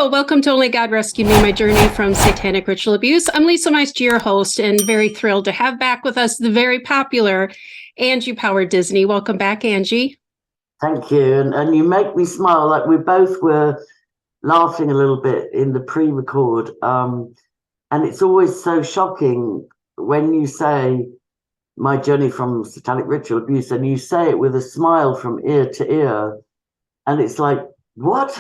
Hello, welcome to Only God Rescue Me, my journey from satanic ritual abuse. I'm Lisa Meister, your host, and very thrilled to have back with us the very popular Angie Power Disney. Welcome back, Angie. Thank you. And you make me smile. Like we both were laughing a little bit in the pre-record. And it's always so shocking when you say my journey from satanic ritual abuse and you say it with a smile from ear to ear. And it's like, what?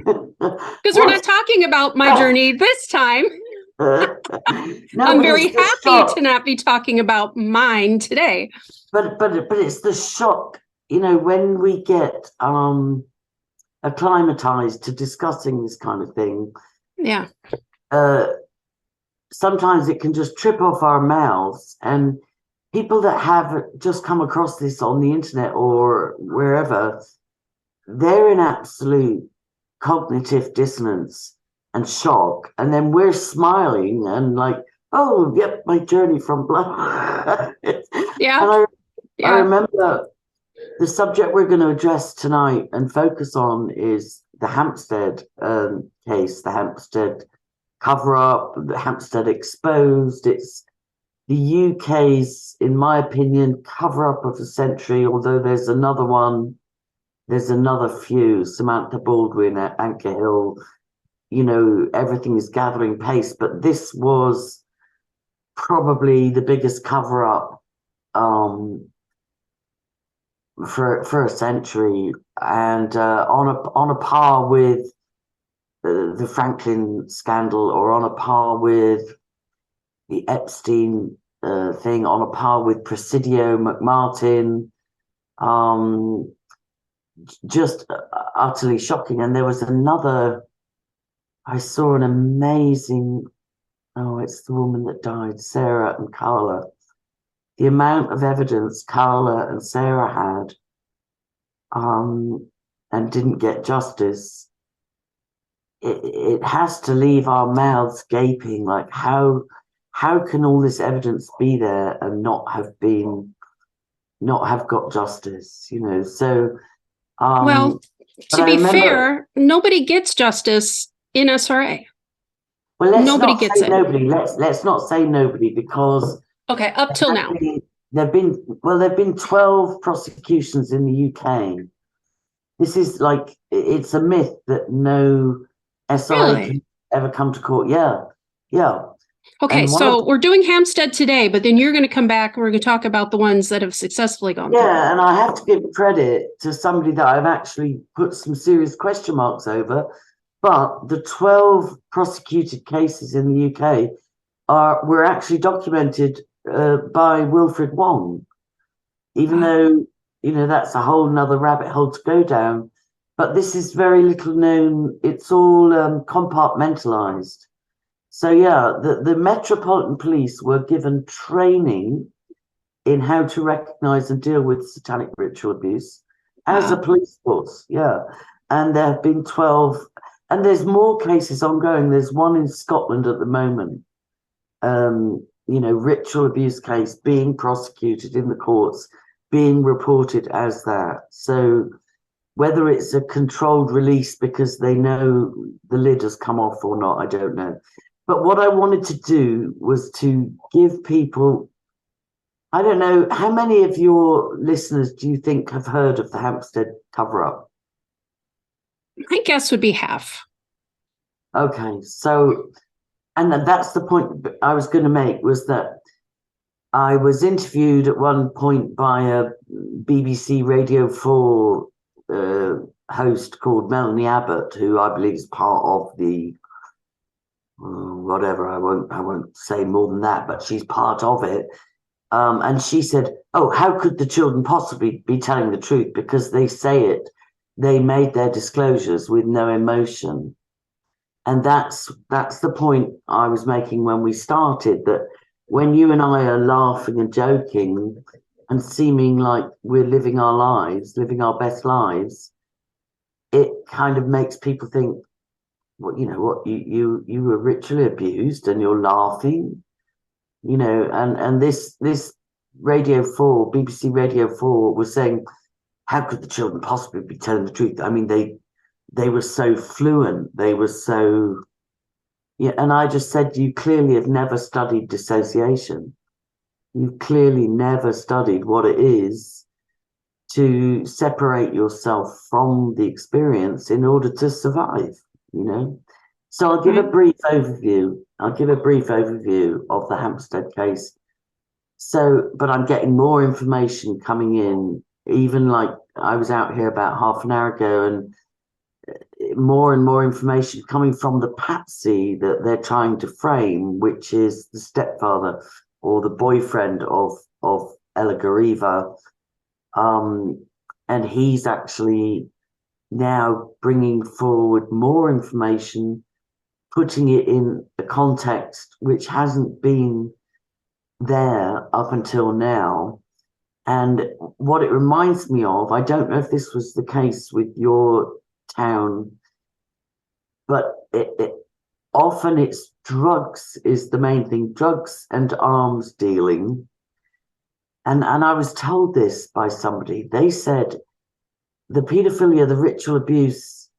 Because we're not talking about my journey this time. No, I'm very happy to not be talking about mine today. But it's the shock, when we get acclimatized to discussing this kind of thing. Yeah. Sometimes it can just trip off our mouths, and people that have just come across this on the internet or wherever, they're in absolute cognitive dissonance and shock, and then we're smiling and like, oh, yep, my journey from blah. Yeah. And I remember the subject we're going to address tonight and focus on is the Hampstead case, the Hampstead cover-up, the Hampstead exposed. It's the UK's, in my opinion, cover-up of the century, although there's another one. There's another few, Samantha Baldwin at Anchor Hill, everything is gathering pace, but this was probably the biggest cover-up for a century, and on a par with the Franklin scandal, or on a par with the Epstein thing, on a par with Presidio McMartin. Just utterly shocking. And there was another, I saw an amazing, it's the woman that died, Sarah and Carla. The amount of evidence Carla and Sarah had and didn't get justice, it has to leave our mouths gaping, like how can all this evidence be there and not have got justice, so well, to be fair, nobody gets justice in SRA. Well, let's nobody not gets say it. Nobody. Let's not say nobody, because okay, up till now there've been 12 prosecutions in the UK. This is like, it's a myth that no SRA can ever come to court. Yeah. Okay, so we're doing Hampstead today, but then you're going to come back and we're going to talk about the ones that have successfully gone through. Yeah, and I have to give credit to somebody that I've actually put some serious question marks over, but the 12 prosecuted cases in the UK were actually documented by Wilfred Wong, even though, that's a whole nother rabbit hole to go down. But this is very little known. It's all compartmentalized. So, yeah, the Metropolitan Police were given training in how to recognize and deal with satanic ritual abuse as a police force. Yeah. And there have been 12, and there's more cases ongoing. There's one in Scotland at the moment, ritual abuse case being prosecuted in the courts, being reported as that. So whether it's a controlled release because they know the lid has come off or not, I don't know. But what I wanted to do was to give people, I don't know, how many of your listeners do you think have heard of the Hampstead cover-up? My guess would be half. Okay, so, and that's the point I was going to make, was that I was interviewed at one point by a BBC Radio 4 host called Melanie Abbott, who I believe is part of the whatever. I won't say more than that, but she's part of it. And she said, "Oh, how could the children possibly be telling the truth? Because they say it. They made their disclosures with no emotion." And that's the point I was making when we started, that when you and I are laughing and joking and seeming like we're living our lives, living our best lives, it kind of makes people think, well, you were ritually abused and you're laughing, and this Radio 4, BBC Radio 4 was saying, how could the children possibly be telling the truth? I mean, they were so fluent. They were so, yeah. And I just said, you clearly have never studied dissociation. You've clearly never studied what it is to separate yourself from the experience in order to survive, you know? So I'll give a brief overview. I'll give a brief overview of the Hampstead case. So, but I'm getting more information coming in, even like I was out here about half an hour ago, and more information coming from the patsy that they're trying to frame, which is the stepfather or the boyfriend of Ella Gariva. And he's actually now bringing forward more information, putting it in a context which hasn't been there up until now. And what it reminds me of, I don't know if this was the case with your town, but often it's drugs is the main thing, drugs and arms dealing. And I was told this by somebody. They said the paedophilia, the ritual abuse,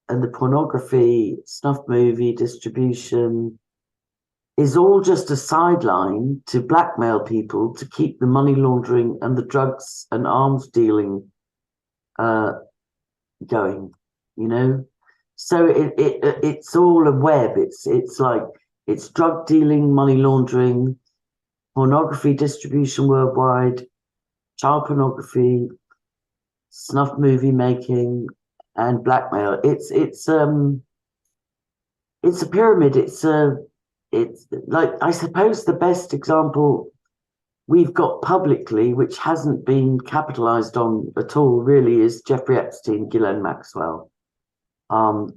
and the pornography, snuff movie distribution is all just a sideline to blackmail people to keep the money laundering and the drugs and arms dealing going, you know? So it's all a web. It's like it's drug dealing, money laundering, pornography distribution worldwide, child pornography, snuff movie making, and blackmail. It's a pyramid. It's like, I suppose the best example we've got publicly, which hasn't been capitalized on at all, really, is Jeffrey Epstein, Ghislaine Maxwell.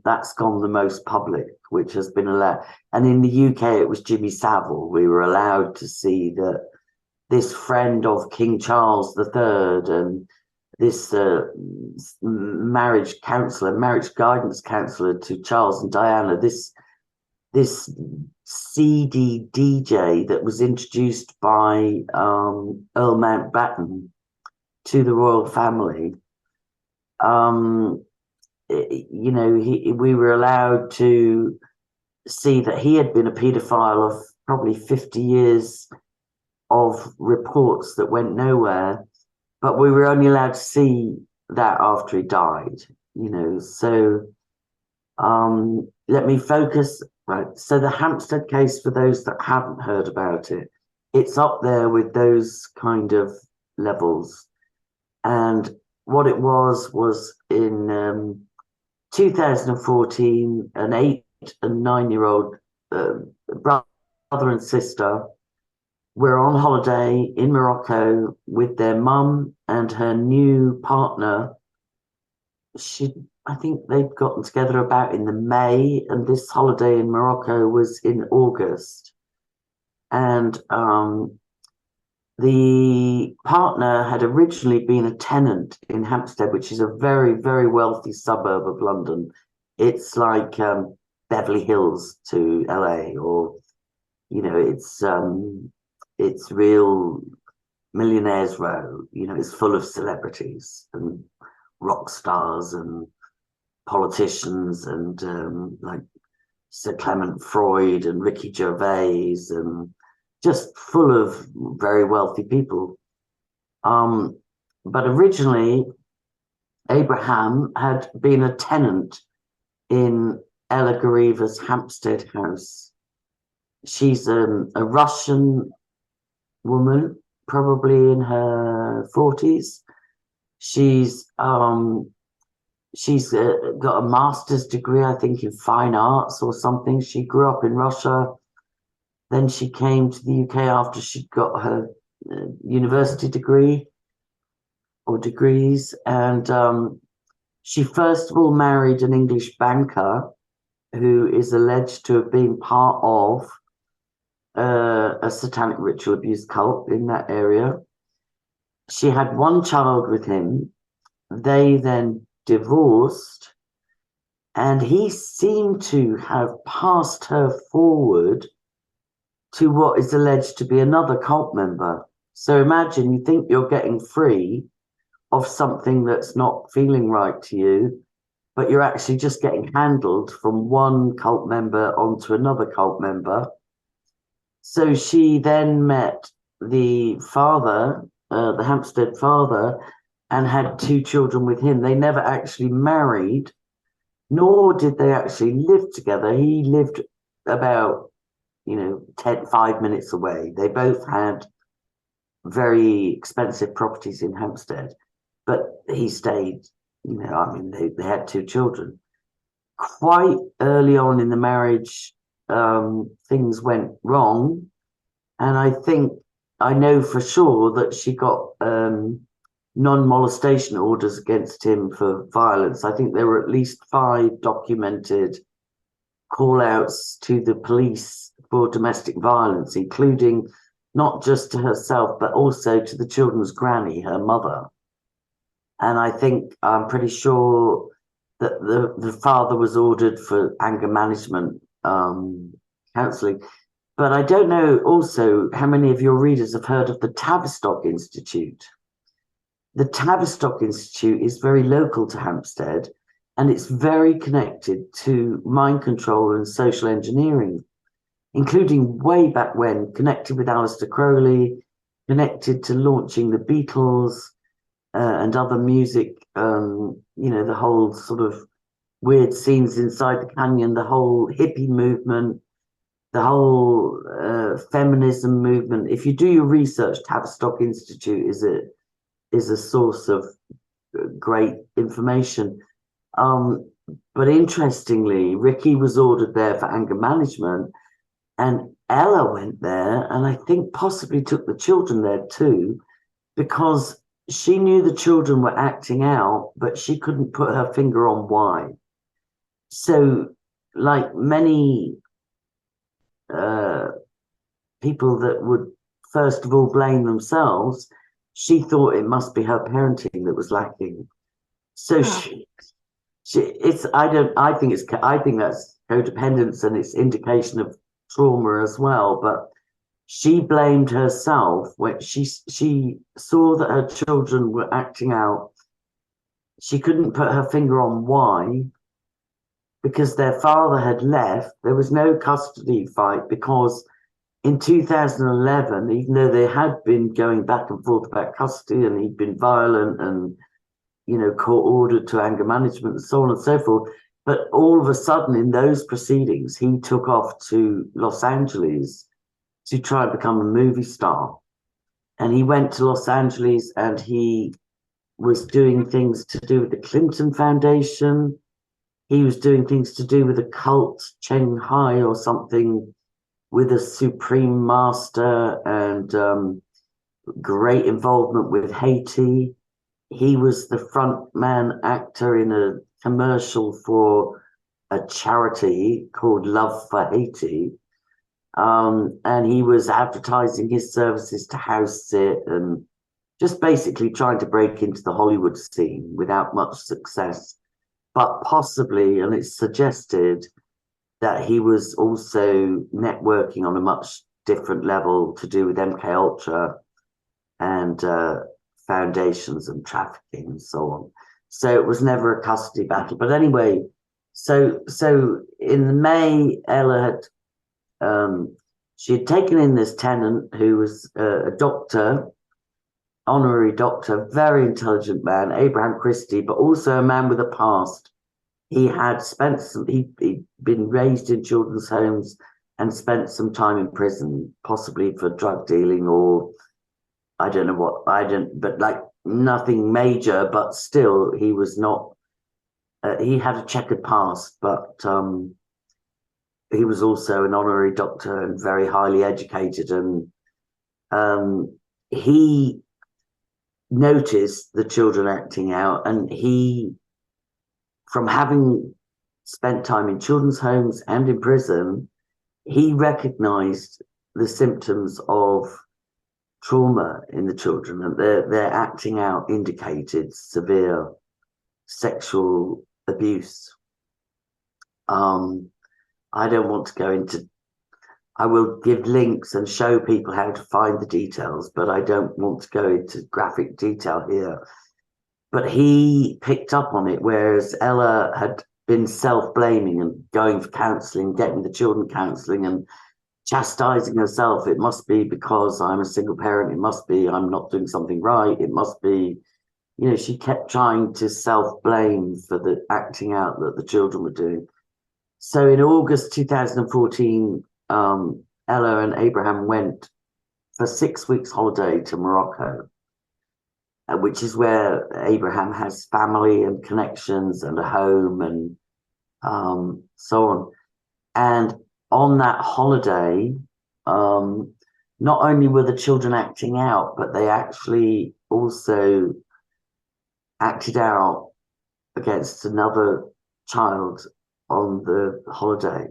That's gone the most public, which has been allowed. And in the UK, it was Jimmy Savile. We were allowed to see that this friend of King Charles III and this marriage guidance counselor to Charles and Diana, this CD DJ that was introduced by Earl Mountbatten to the royal family. You know, we were allowed to see that he had been a paedophile of probably 50 years of reports that went nowhere, but we were only allowed to see that after he died, you know. So let me focus. Right, so the Hampstead case, for those that haven't heard about it, it's up there with those kind of levels. And what it was in 2014, an 8 and 9-year-old brother and sister were on holiday in Morocco with their mum and her new partner. I think they'd gotten together about in the May, and this holiday in Morocco was in August. And the partner had originally been a tenant in Hampstead, which is a very, very wealthy suburb of London. It's like Beverly Hills to LA, or, you know, it's real millionaires row. You know, it's full of celebrities and rock stars and politicians and like Sir Clement Freud and Ricky Gervais, and just full of very wealthy people. But originally, Abraham had been a tenant in Ella Gariva's Hampstead house. She's a Russian woman, probably in her 40s. She's got a master's degree, I think, in fine arts or something. She grew up in Russia. Then she came to the UK after she got her university degree or degrees. And she first of all married an English banker who is alleged to have been part of a satanic ritual abuse cult in that area. She had one child with him. They then divorced, and he seemed to have passed her forward to what is alleged to be another cult member. So imagine, you think you're getting free of something that's not feeling right to you, but you're actually just getting handled from one cult member onto another cult member. So she then met the father, the Hampstead father, and had 2 children with him. They never actually married, nor did they actually live together. He lived about, 5 minutes away. They both had very expensive properties in Hampstead, but he stayed, they had 2 children. Quite early on in the marriage, things went wrong. And I know for sure that she got non-molestation orders against him for violence. I think there were at least 5 documented call-outs to the police for domestic violence, including not just to herself, but also to the children's granny, her mother. And I'm pretty sure that the father was ordered for anger management counselling. But I don't know also how many of your readers have heard of the Tavistock Institute. The Tavistock Institute is very local to Hampstead, and it's very connected to mind control and social engineering, including way back when, connected with Aleister Crowley, connected to launching the Beatles and other music, the whole sort of weird scenes inside the canyon, the whole hippie movement, the whole feminism movement. If you do your research, Tavistock Institute is a source of great information. But interestingly, Ricky was ordered there for anger management, and Ella went there, and I think possibly took the children there too, because she knew the children were acting out, but she couldn't put her finger on why. So, like many people that would first of all blame themselves, she thought it must be her parenting that was lacking. So I think that's codependence, and it's indication of trauma as well. But she blamed herself when she saw that her children were acting out. She couldn't put her finger on why, because their father had left. There was no custody fight, because in 2011, even though they had been going back and forth about custody, and he'd been violent and, court ordered to anger management and so on and so forth, but all of a sudden in those proceedings, he took off to Los Angeles to try and become a movie star. And he went to Los Angeles, and he was doing things to do with the Clinton Foundation. He was doing things to do with a cult, Shanghai or something, with a supreme master, and great involvement with Haiti. He was the front man actor in a commercial for a charity called Love for Haiti. And he was advertising his services to house sit, and just basically trying to break into the Hollywood scene without much success. But possibly, and it's suggested that he was also networking on a much different level to do with MK Ultra and foundations and trafficking and so on. So it was never a custody battle. But anyway, so in May, Ella had she had taken in this tenant who was a doctor, honorary doctor, very intelligent man, Abraham Christie, but also a man with a past. He had he'd been raised in children's homes and spent some time in prison, possibly for drug dealing, or I don't know what, but like nothing major, but still he was not, he had a checkered past, but he was also an honorary doctor and very highly educated. And he noticed the children acting out, and he, from having spent time in children's homes and in prison, he recognized the symptoms of trauma in the children, and their acting out indicated severe sexual abuse. I don't want to go into, I will give links and show people how to find the details, but I don't want to go into graphic detail here. but he picked up on it, whereas Ella had been self-blaming and going for counselling, getting the children counselling and chastising herself. It must be because I'm a single parent. It must be I'm not doing something right. It must be, she kept trying to self-blame for the acting out that the children were doing. So in August 2014, Ella and Abraham went for 6 weeks holiday to Morocco, which is where Abraham has family and connections and a home and so on. And on that holiday, not only were the children acting out, but they actually also acted out against another child on the holiday.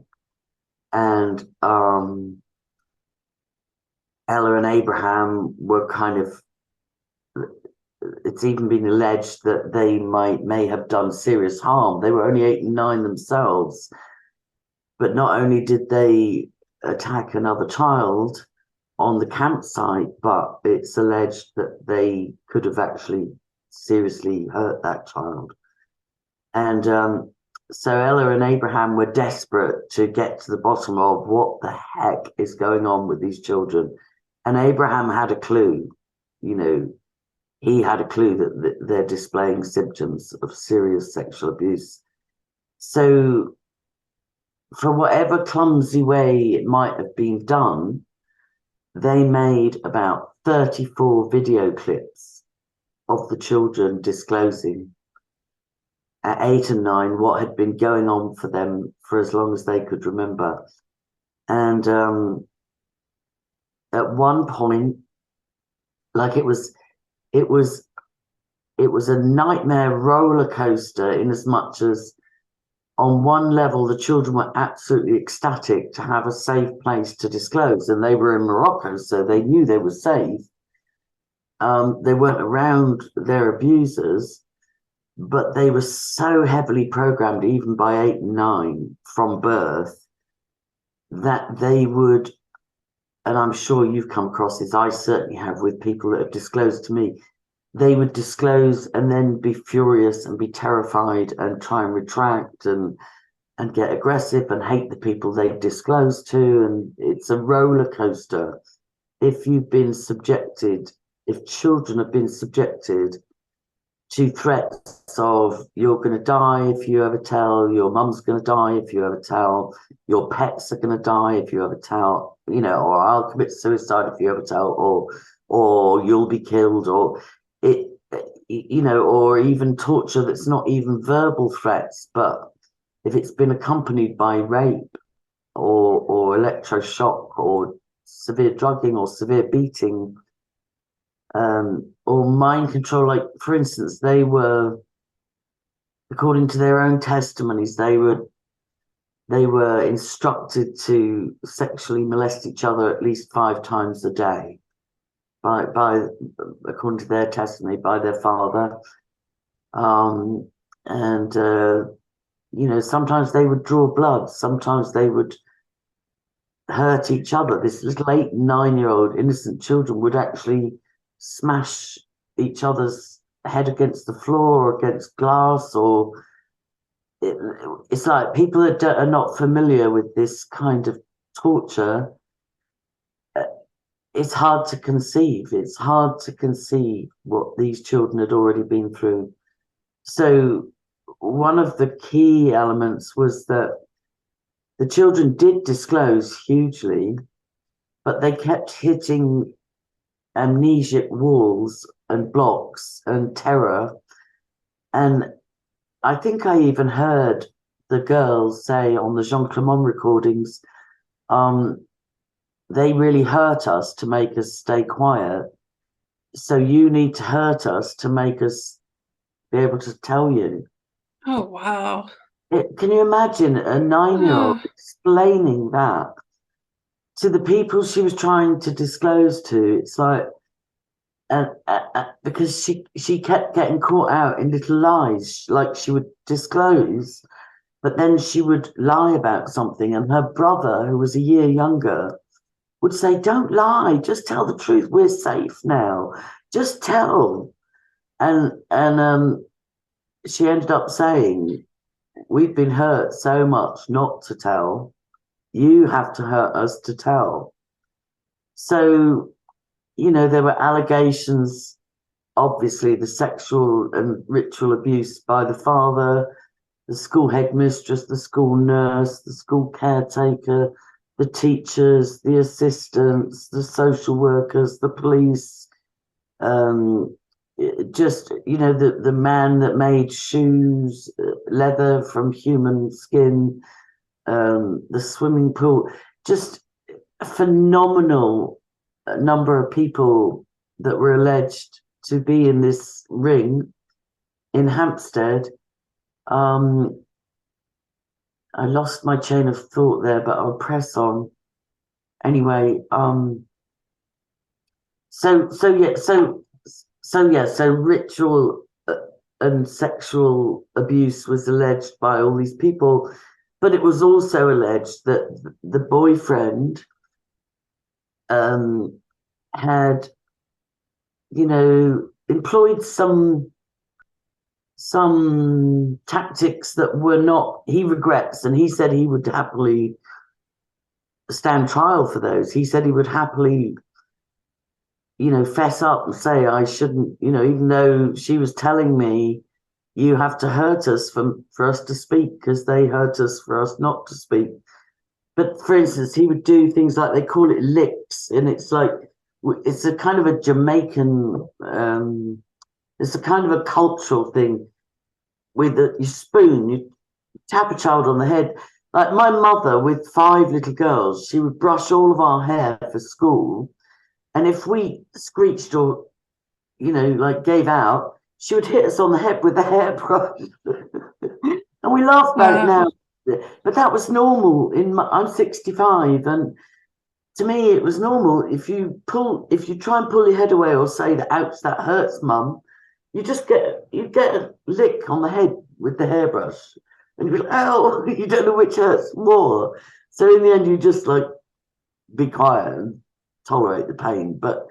And Ella and Abraham were kind of, it's even been alleged that they may have done serious harm. They were only 8 and 9 themselves. But not only did they attack another child on the campsite, but it's alleged that they could have actually seriously hurt that child. And so Ella and Abraham were desperate to get to the bottom of what the heck is going on with these children. And Abraham had a clue, he had a clue that they're displaying symptoms of serious sexual abuse. So for whatever clumsy way it might have been done, they made about 34 video clips of the children disclosing at 8 and 9 what had been going on for them for as long as they could remember. And at one point, like it was a nightmare roller coaster, in as much as on one level, the children were absolutely ecstatic to have a safe place to disclose, and they were in Morocco, so they knew they were safe. They weren't around their abusers, but they were so heavily programmed, even by 8 and 9 from birth, that they would, and I'm sure you've come across this, I certainly have with people that have disclosed to me, they would disclose and then be furious and be terrified and try and retract and get aggressive and hate the people they've disclosed to. And it's a roller coaster. If children have been subjected to threats of you're going to die if you ever tell, your mum's going to die if you ever tell, your pets are going to die if you ever tell, or I'll commit suicide if you ever tell, or you'll be killed, or or even torture that's not even verbal threats, but if it's been accompanied by rape or electroshock or severe drugging or severe beating, or mind control, like for instance, they were, according to their own testimonies, they were instructed to sexually molest each other at least 5 times a day. By according to their testimony, by their father, and sometimes they would draw blood, sometimes they would hurt each other. This little 8 and 9-year-old innocent children would actually smash each other's head against the floor or against glass, or it's like people that are not familiar with this kind of torture. It's hard to conceive. It's hard to conceive what these children had already been through. So one of the key elements was that the children did disclose hugely, but they kept hitting amnesic walls and blocks and terror. And I think I even heard the girls say on the Jean Clement recordings, they really hurt us to make us stay quiet. So you need to hurt us to make us be able to tell you. Oh, wow. Can you imagine a 9-year-old explaining that to the people she was trying to disclose to? It's like, because she kept getting caught out in little lies, like she would disclose, but then she would lie about something, and her brother, who was a year younger, would say, don't lie, just tell the truth, we're safe now, just tell. And she ended up saying, we've been hurt so much not to tell. You have to hurt us to tell. So, there were allegations, obviously, the sexual and ritual abuse by the father, the school headmistress, the school nurse, the school caretaker, the teachers, the assistants, the social workers, the police, just, the man that made shoes, leather from human skin, the swimming pool, just a phenomenal number of people that were alleged to be in this ring in Hampstead. I lost my chain of thought there, but I'll press on anyway. So ritual and sexual abuse was alleged by all these people, but it was also alleged that the boyfriend had, employed some tactics that were not, he regrets, and he said he would happily stand trial for those. He said he would happily, fess up and say, I shouldn't, even though she was telling me, you have to hurt us for us to speak, because they hurt us for us not to speak. But for instance, he would do things like, they call it licks, and it's like, it's a kind of a Jamaican, it's a kind of a cultural thing with you spoon, you tap a child on the head. Like my mother with 5 little girls, she would brush all of our hair for school. And if we screeched or, like gave out, she would hit us on the head with the hairbrush. And we laugh about it now. But that was normal. I'm 65, and to me it was normal. If you try and pull your head away or say that, ouch, that hurts, mum, you get a lick on the head with the hairbrush, and you're like, oh, you don't know which hurts more. So in the end, you just like be quiet and tolerate the pain. But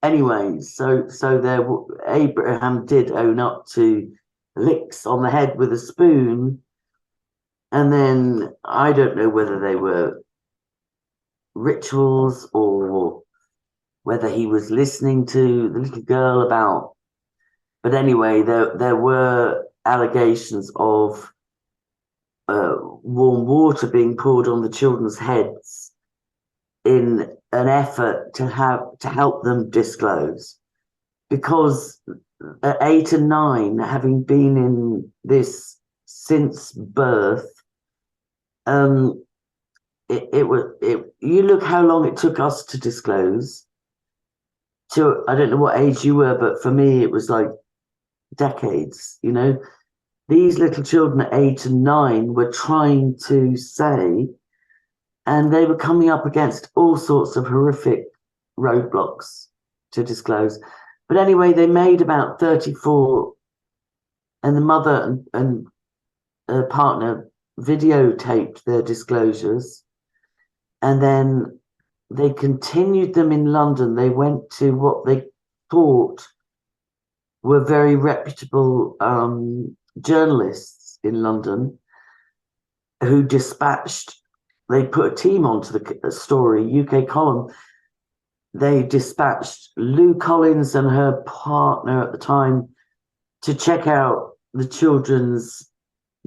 anyway, so there, Abraham did own up to licks on the head with a spoon, and then I don't know whether they were rituals or whether he was listening to the little girl about. But anyway, there were allegations of warm water being poured on the children's heads in an effort to help them disclose, because at 8 and 9, having been in this since birth, you look how long it took us to disclose. I don't know what age you were, but for me it was like decades. These little children at 8 and 9 were trying to say, and they were coming up against all sorts of horrific roadblocks to disclose. But anyway, they made about 34, and the mother and partner videotaped their disclosures, and then they continued them in London. They went to what they thought were very reputable journalists in London who dispatched, they put a team onto the story, UK column. They dispatched Lou Collins and her partner at the time to check out the children's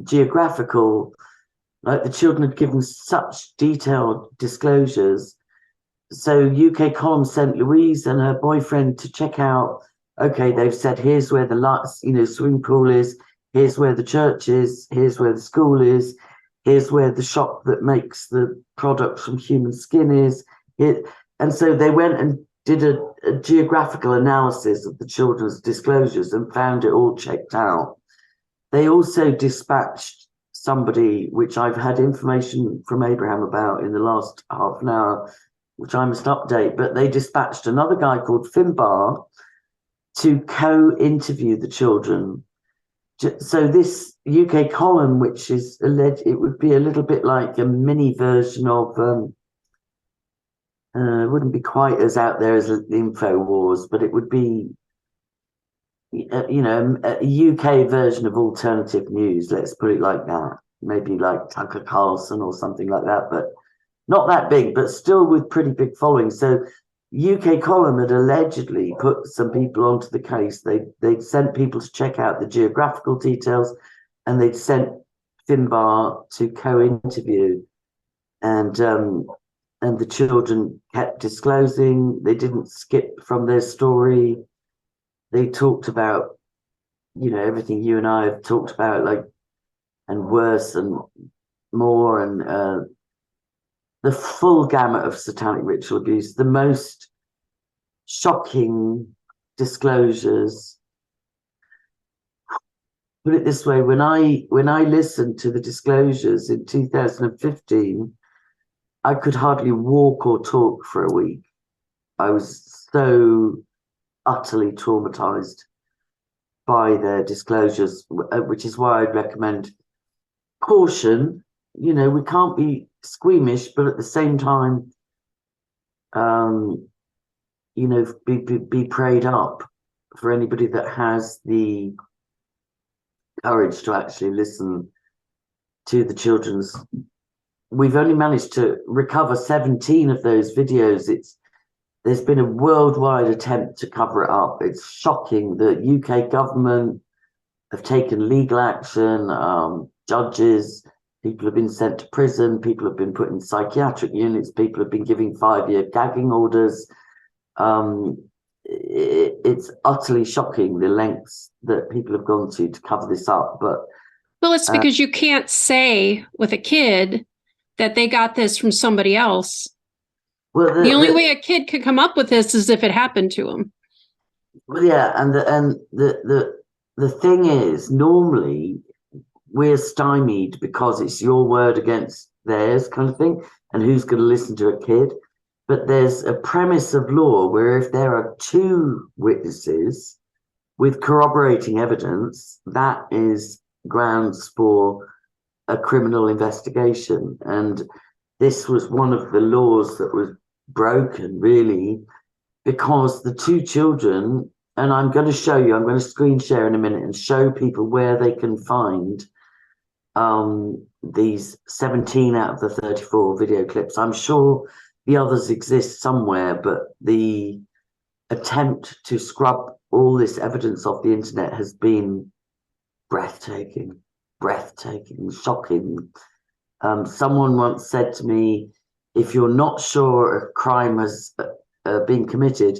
geographical, like the children had given such detailed disclosures. So UK column sent Louise and her boyfriend to check out, okay, they've said, here's where the swimming pool is, here's where the church is, here's where the school is, here's where the shop that makes the products from human skin is. And so they went and did a geographical analysis of the children's disclosures and found it all checked out. They also dispatched somebody, which I've had information from Abraham about in the last half an hour, which I must update, but they dispatched another guy called Finbar to co-interview the children. So this UK column, which is alleged, it would be a little bit like a mini version of, it wouldn't be quite as out there as InfoWars, but it would be, you know, a UK version of alternative news, let's put it like that. Maybe like Tucker Carlson or something like that, but not that big, but still with pretty big following. So UK Column had allegedly put some people onto the case. They'd sent people to check out the geographical details, and they'd sent Finbar to co-interview, and the children kept disclosing. They didn't skip from their story. They talked about, you know, everything you and I have talked about, like, and worse and more, and the full gamut of satanic ritual abuse, the most shocking disclosures. Put it this way, when I listened to the disclosures in 2015, I could hardly walk or talk for a week. I was so utterly traumatized by their disclosures, which is why I'd recommend caution. You know, we can't be squeamish, but at the same time, you know, be prayed up for anybody that has the courage to actually listen to the children's. We've only managed to recover 17 of those videos. There's been a worldwide attempt to cover it up. It's shocking. The UK government have taken legal action. Judges, people have been sent to prison. People have been put in psychiatric units. People have been given 5-year gagging orders. It's utterly shocking the lengths that people have gone to cover this up. But well, it's because you can't say with a kid that they got this from somebody else. Well, the only way a kid could come up with this is if it happened to him. Well, yeah, and the thing is, normally we're stymied because it's your word against theirs kind of thing, and who's going to listen to a kid? But there's a premise of law where if there are 2 witnesses with corroborating evidence, that is grounds for a criminal investigation. And this was one of the laws that was broken, really, because the 2 children, and I'm going to show you, I'm going to screen share in a minute and show people where they can find these 17 out of the 34 video clips. I'm sure the others exist somewhere, but the attempt to scrub all this evidence off the internet has been breathtaking, shocking. Someone once said to me, if you're not sure a crime has been committed,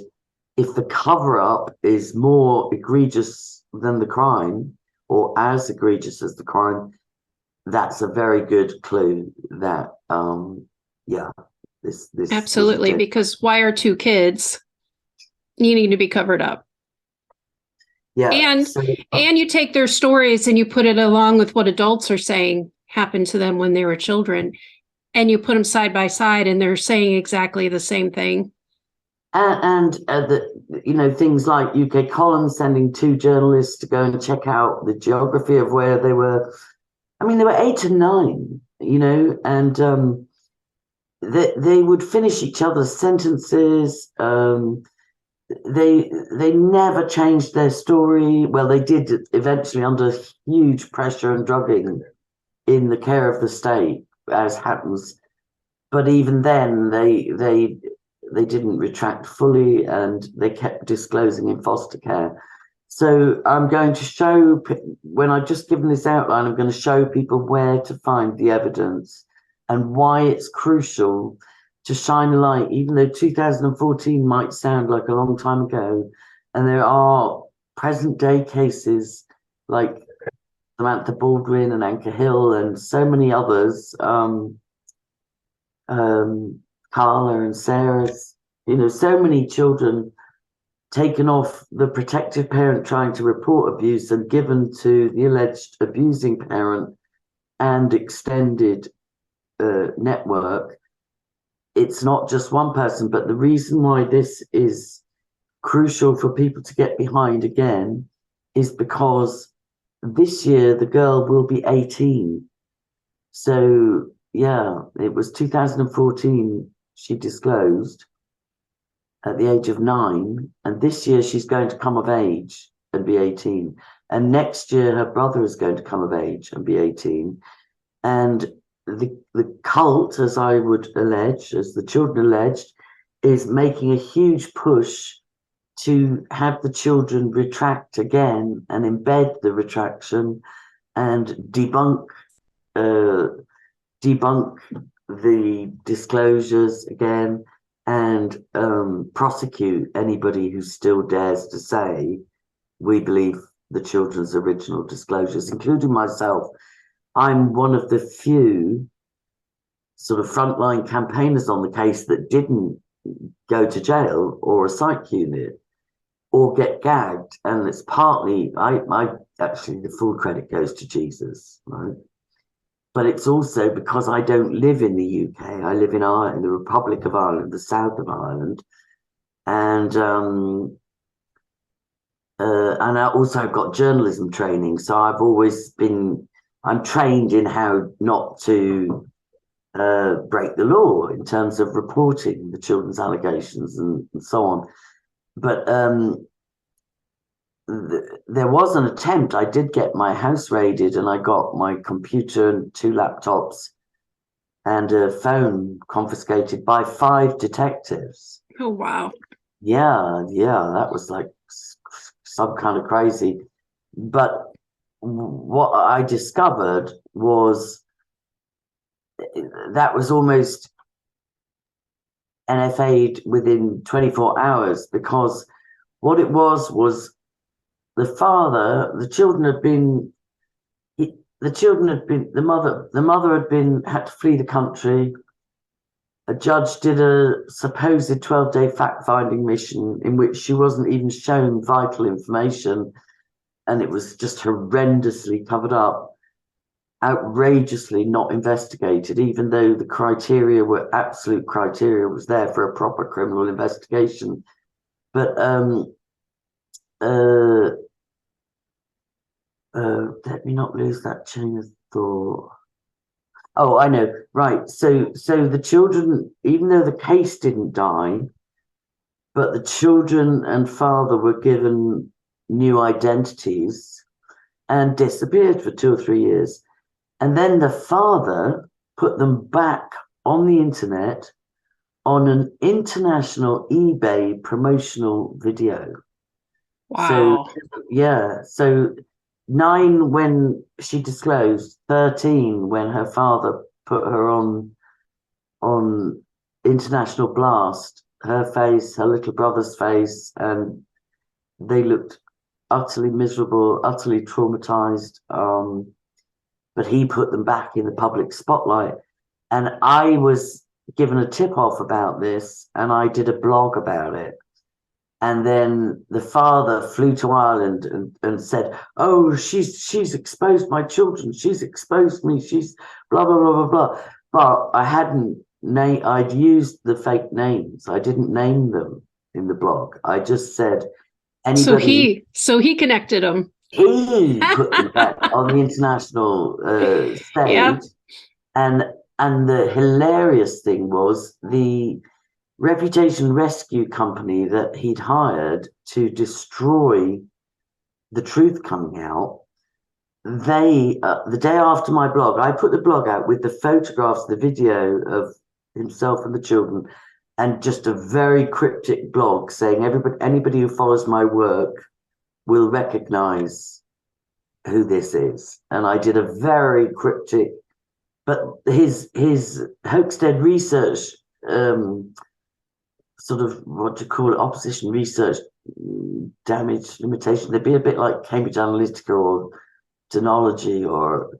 if the cover-up is more egregious than the crime, or as egregious as the crime, that's a very good clue that, yeah, this absolutely, because why are 2 kids needing to be covered up? Yeah, and you take their stories and you put it along with what adults are saying happened to them when they were children, and you put them side by side, and they're saying exactly the same thing. And you know, things like UK Column sending 2 journalists to go and check out the geography of where they were. I mean, they were 8 and 9, you know, and they would finish each other's sentences. They never changed their story. Well, they did eventually under huge pressure and drugging in the care of the state, as happens. But even then, they didn't retract fully, and they kept disclosing in foster care. So I'm going to show, when I've just given this outline, I'm going to show people where to find the evidence and why it's crucial to shine a light, even though 2014 might sound like a long time ago. And there are present day cases like Samantha Baldwin and Anchor Hill and so many others, Carla and Sarah's, you know, so many children taken off the protective parent trying to report abuse and given to the alleged abusing parent and extended network. It's not just one person, but the reason why this is crucial for people to get behind again is because this year the girl will be 18. So yeah, it was 2014 she disclosed at the age of 9, and this year she's going to come of age and be 18. And next year, her brother is going to come of age and be 18. And the cult, as I would allege, as the children alleged, is making a huge push to have the children retract again and embed the retraction and debunk the disclosures again, and prosecute anybody who still dares to say we believe the children's original disclosures, including myself. I'm one of the few sort of frontline campaigners on the case that didn't go to jail or a psych unit or get gagged. And it's partly, I actually, the full credit goes to Jesus, right? But it's also because I don't live in the UK. I live in Ireland, the Republic of Ireland, the south of Ireland. And I also have got journalism training. So I've always been, I'm trained in how not to break the law in terms of reporting the children's allegations and so on. But there was an attempt. I did get my house raided, and I got my computer and 2 laptops and a phone confiscated by 5 detectives. Oh, wow. Yeah, that was like some kind of crazy. But what I discovered was that was almost NFA'd within 24 hours, because what it was the father, the mother had to flee the country. A judge did a supposed 12-day fact-finding mission in which she wasn't even shown vital information, and it was just horrendously covered up, outrageously not investigated, even though the criteria were absolute criteria was there for a proper criminal investigation. But let me not lose that chain of thought. Oh, I know. Right. So the children, even though the case didn't die, but the children and father were given new identities and disappeared for 2 or 3 years. And then the father put them back on the internet on an international eBay promotional video. Wow. So, yeah. So 9 when she disclosed, 13 when her father put her on international blast, her face, her little brother's face, and they looked utterly miserable, utterly traumatized. But he put them back in the public spotlight. And I was given a tip-off about this, and I did a blog about it. And then the father flew to Ireland and said, oh, she's exposed my children. She's exposed me. She's blah, blah, blah, blah, blah. But I'd used the fake names. I didn't name them in the blog. I just said, anybody. So he connected them. He put them back on the international stage. Yeah. And the hilarious thing was the Reputation Rescue Company that he'd hired to destroy the truth coming out. They, the day after my blog, I put the blog out with the photographs, the video of himself and the children, and just a very cryptic blog saying anybody who follows my work will recognize who this is. And I did a very cryptic, but his Hampstead research, sort of, what do you call it, opposition research damage limitation. They'd be a bit like Cambridge Analytica or Denology, or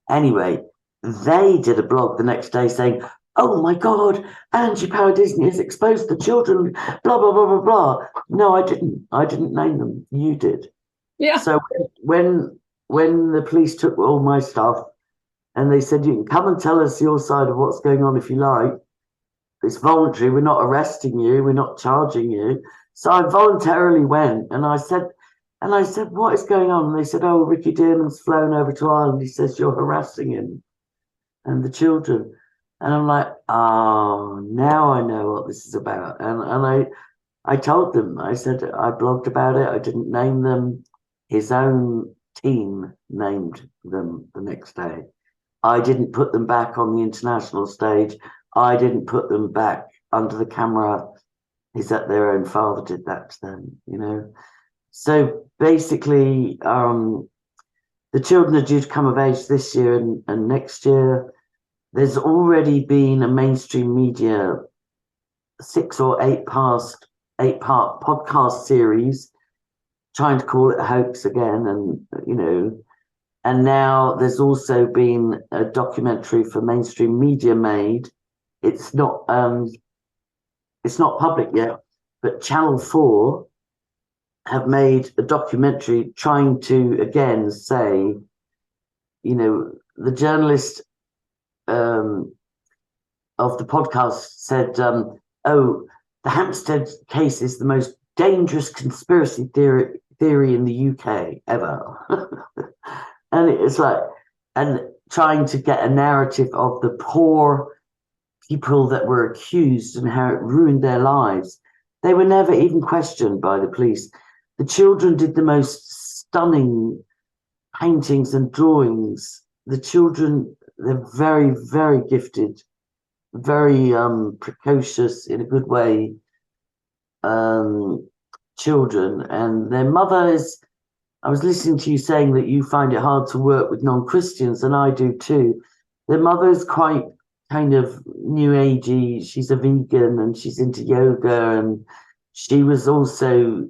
anyway, they did a blog the next day saying, oh my God, Angie Power Disney has exposed the children, blah, blah, blah, blah, blah. No, I didn't name them. You did. Yeah. So when the police took all my stuff and they said, you can come and tell us your side of what's going on if you like. It's voluntary. We're not arresting you. We're not charging you. So I voluntarily went, and I said, what is going on? And they said, oh, Ricky Dearman's flown over to Ireland. He says you're harassing him and the children. And I'm like, oh, now I know what this is about. And I told them, I said, I blogged about it. I didn't name them. his own team named them the next day. I didn't put them back on the international stage. I didn't put them back under the camera. Is that their own father did that to them, you know? So basically, the children are due to come of age this year and next year. There's already been a mainstream media 6 or 8 part podcast series trying to call it a hoax again, and you know, and now there's also been a documentary for mainstream media made. It's not public yet, but Channel 4 have made a documentary trying to again say, you know, the journalist of the podcast said, oh, the Hampstead case is the most dangerous conspiracy theory in the UK ever. And it's like, and trying to get a narrative of the poor people that were accused and how it ruined their lives. They were never even questioned by the police. The children did the most stunning paintings and drawings. The children, they're very, very gifted, very precocious in a good way children. And their mother is, I was listening to you saying that you find it hard to work with non-Christians, and I do too. Their mother is quite kind of new agey. She's a vegan and she's into yoga, and she was also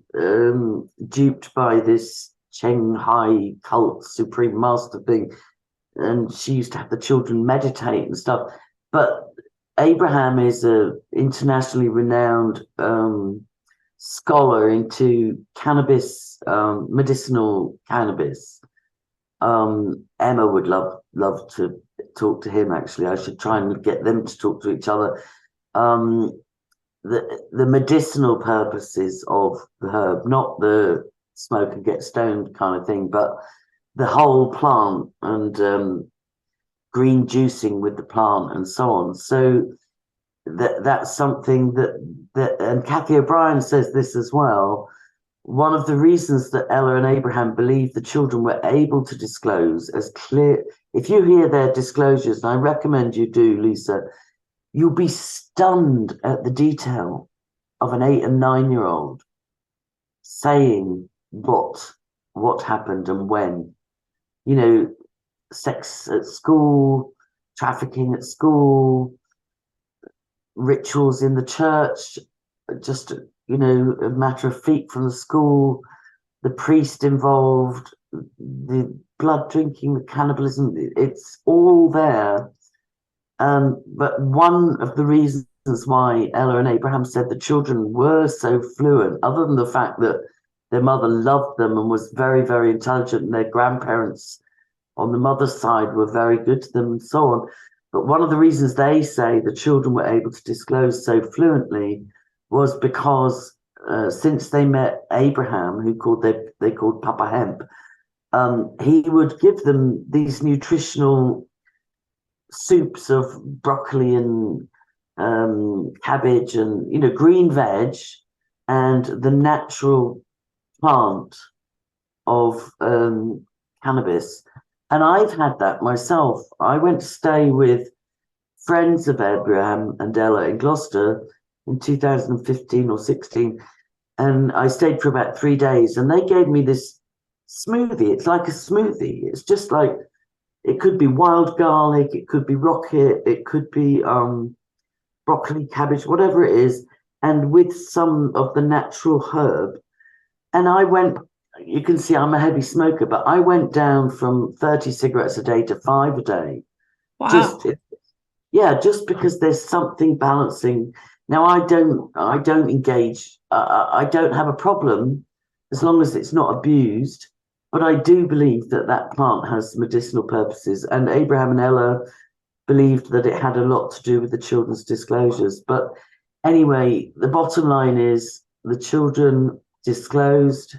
duped by this Shanghai cult supreme master thing, and she used to have the children meditate and stuff. But Abraham is a internationally renowned scholar into cannabis, medicinal cannabis. Emma would love to talk to him. Actually, I should try and get them to talk to each other. The medicinal purposes of the herb, not the smoke and get stoned kind of thing, but the whole plant and green juicing with the plant and so on. So that's something that and Kathy O'Brien says this as well. One of the reasons that Ella and Abraham believe the children were able to disclose as clear, if you hear their disclosures, and I recommend you do, Lisa, you'll be stunned at the detail of an 8 and 9-year-old saying what happened and when. You know, sex at school, trafficking at school, rituals in the church, just, you know, a matter of feet from the school, the priest involved, the blood drinking, the cannibalism, it's all there. But one of the reasons why Ella and Abraham said the children were so fluent, other than the fact that their mother loved them and was very, very intelligent, and their grandparents on the mother's side were very good to them and so on. But one of the reasons they say the children were able to disclose so fluently was because since they met Abraham, who they called Papa Hemp, he would give them these nutritional soups of broccoli and cabbage and, you know, green veg and the natural plant of cannabis. And I've had that myself. I went to stay with friends of Abraham and Ella in Gloucester in 2015 or 16. And I stayed for about 3 days, and they gave me this smoothie. It's like a smoothie. It's just like, it could be wild garlic, it could be rocket, it could be broccoli, cabbage, whatever it is, and with some of the natural herb. And I went, you can see I'm a heavy smoker, but I went down from 30 cigarettes a day to 5 a day. Wow. Just because there's something balancing. Now, I don't engage. I don't have a problem as long as it's not abused. But I do believe that plant has medicinal purposes. And Abraham and Ella believed that it had a lot to do with the children's disclosures. But anyway, the bottom line is the children disclosed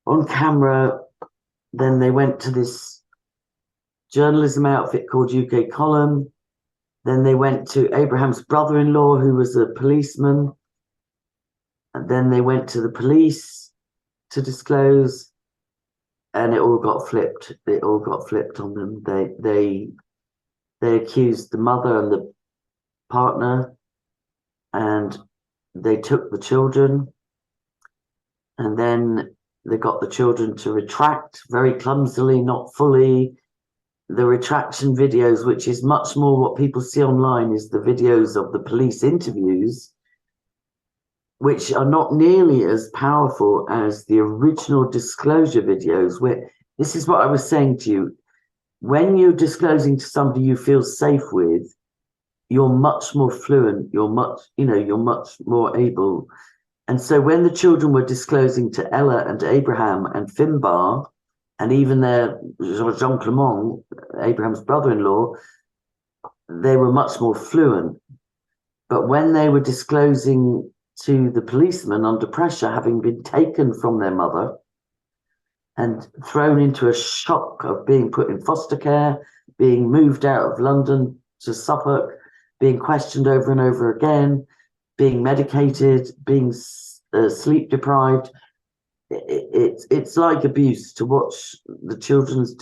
on camera. Then they went to this journalism outfit called UK Column. Then they went to Abraham's brother-in-law, who was a policeman. And then they went to the police to disclose. and it all got flipped. It all got flipped on them. They accused the mother and the partner, and they took the children, and then they got the children to retract very clumsily, not fully. The retraction videos, which is much more what people see online, is the videos of the police interviews, which are not nearly as powerful as the original disclosure videos, where this is what I was saying to you. When you're disclosing to somebody you feel safe with, you're much more fluent, you're much more able. And so when the children were disclosing to Ella and Abraham and Finbar, and even their Jean Clement, Abraham's brother-in-law, they were much more fluent. But when they were disclosing to the policeman under pressure, having been taken from their mother and thrown into a shock of being put in foster care, being moved out of London to Suffolk, being questioned over and over again, being medicated, being sleep deprived, it's like abuse to watch the children's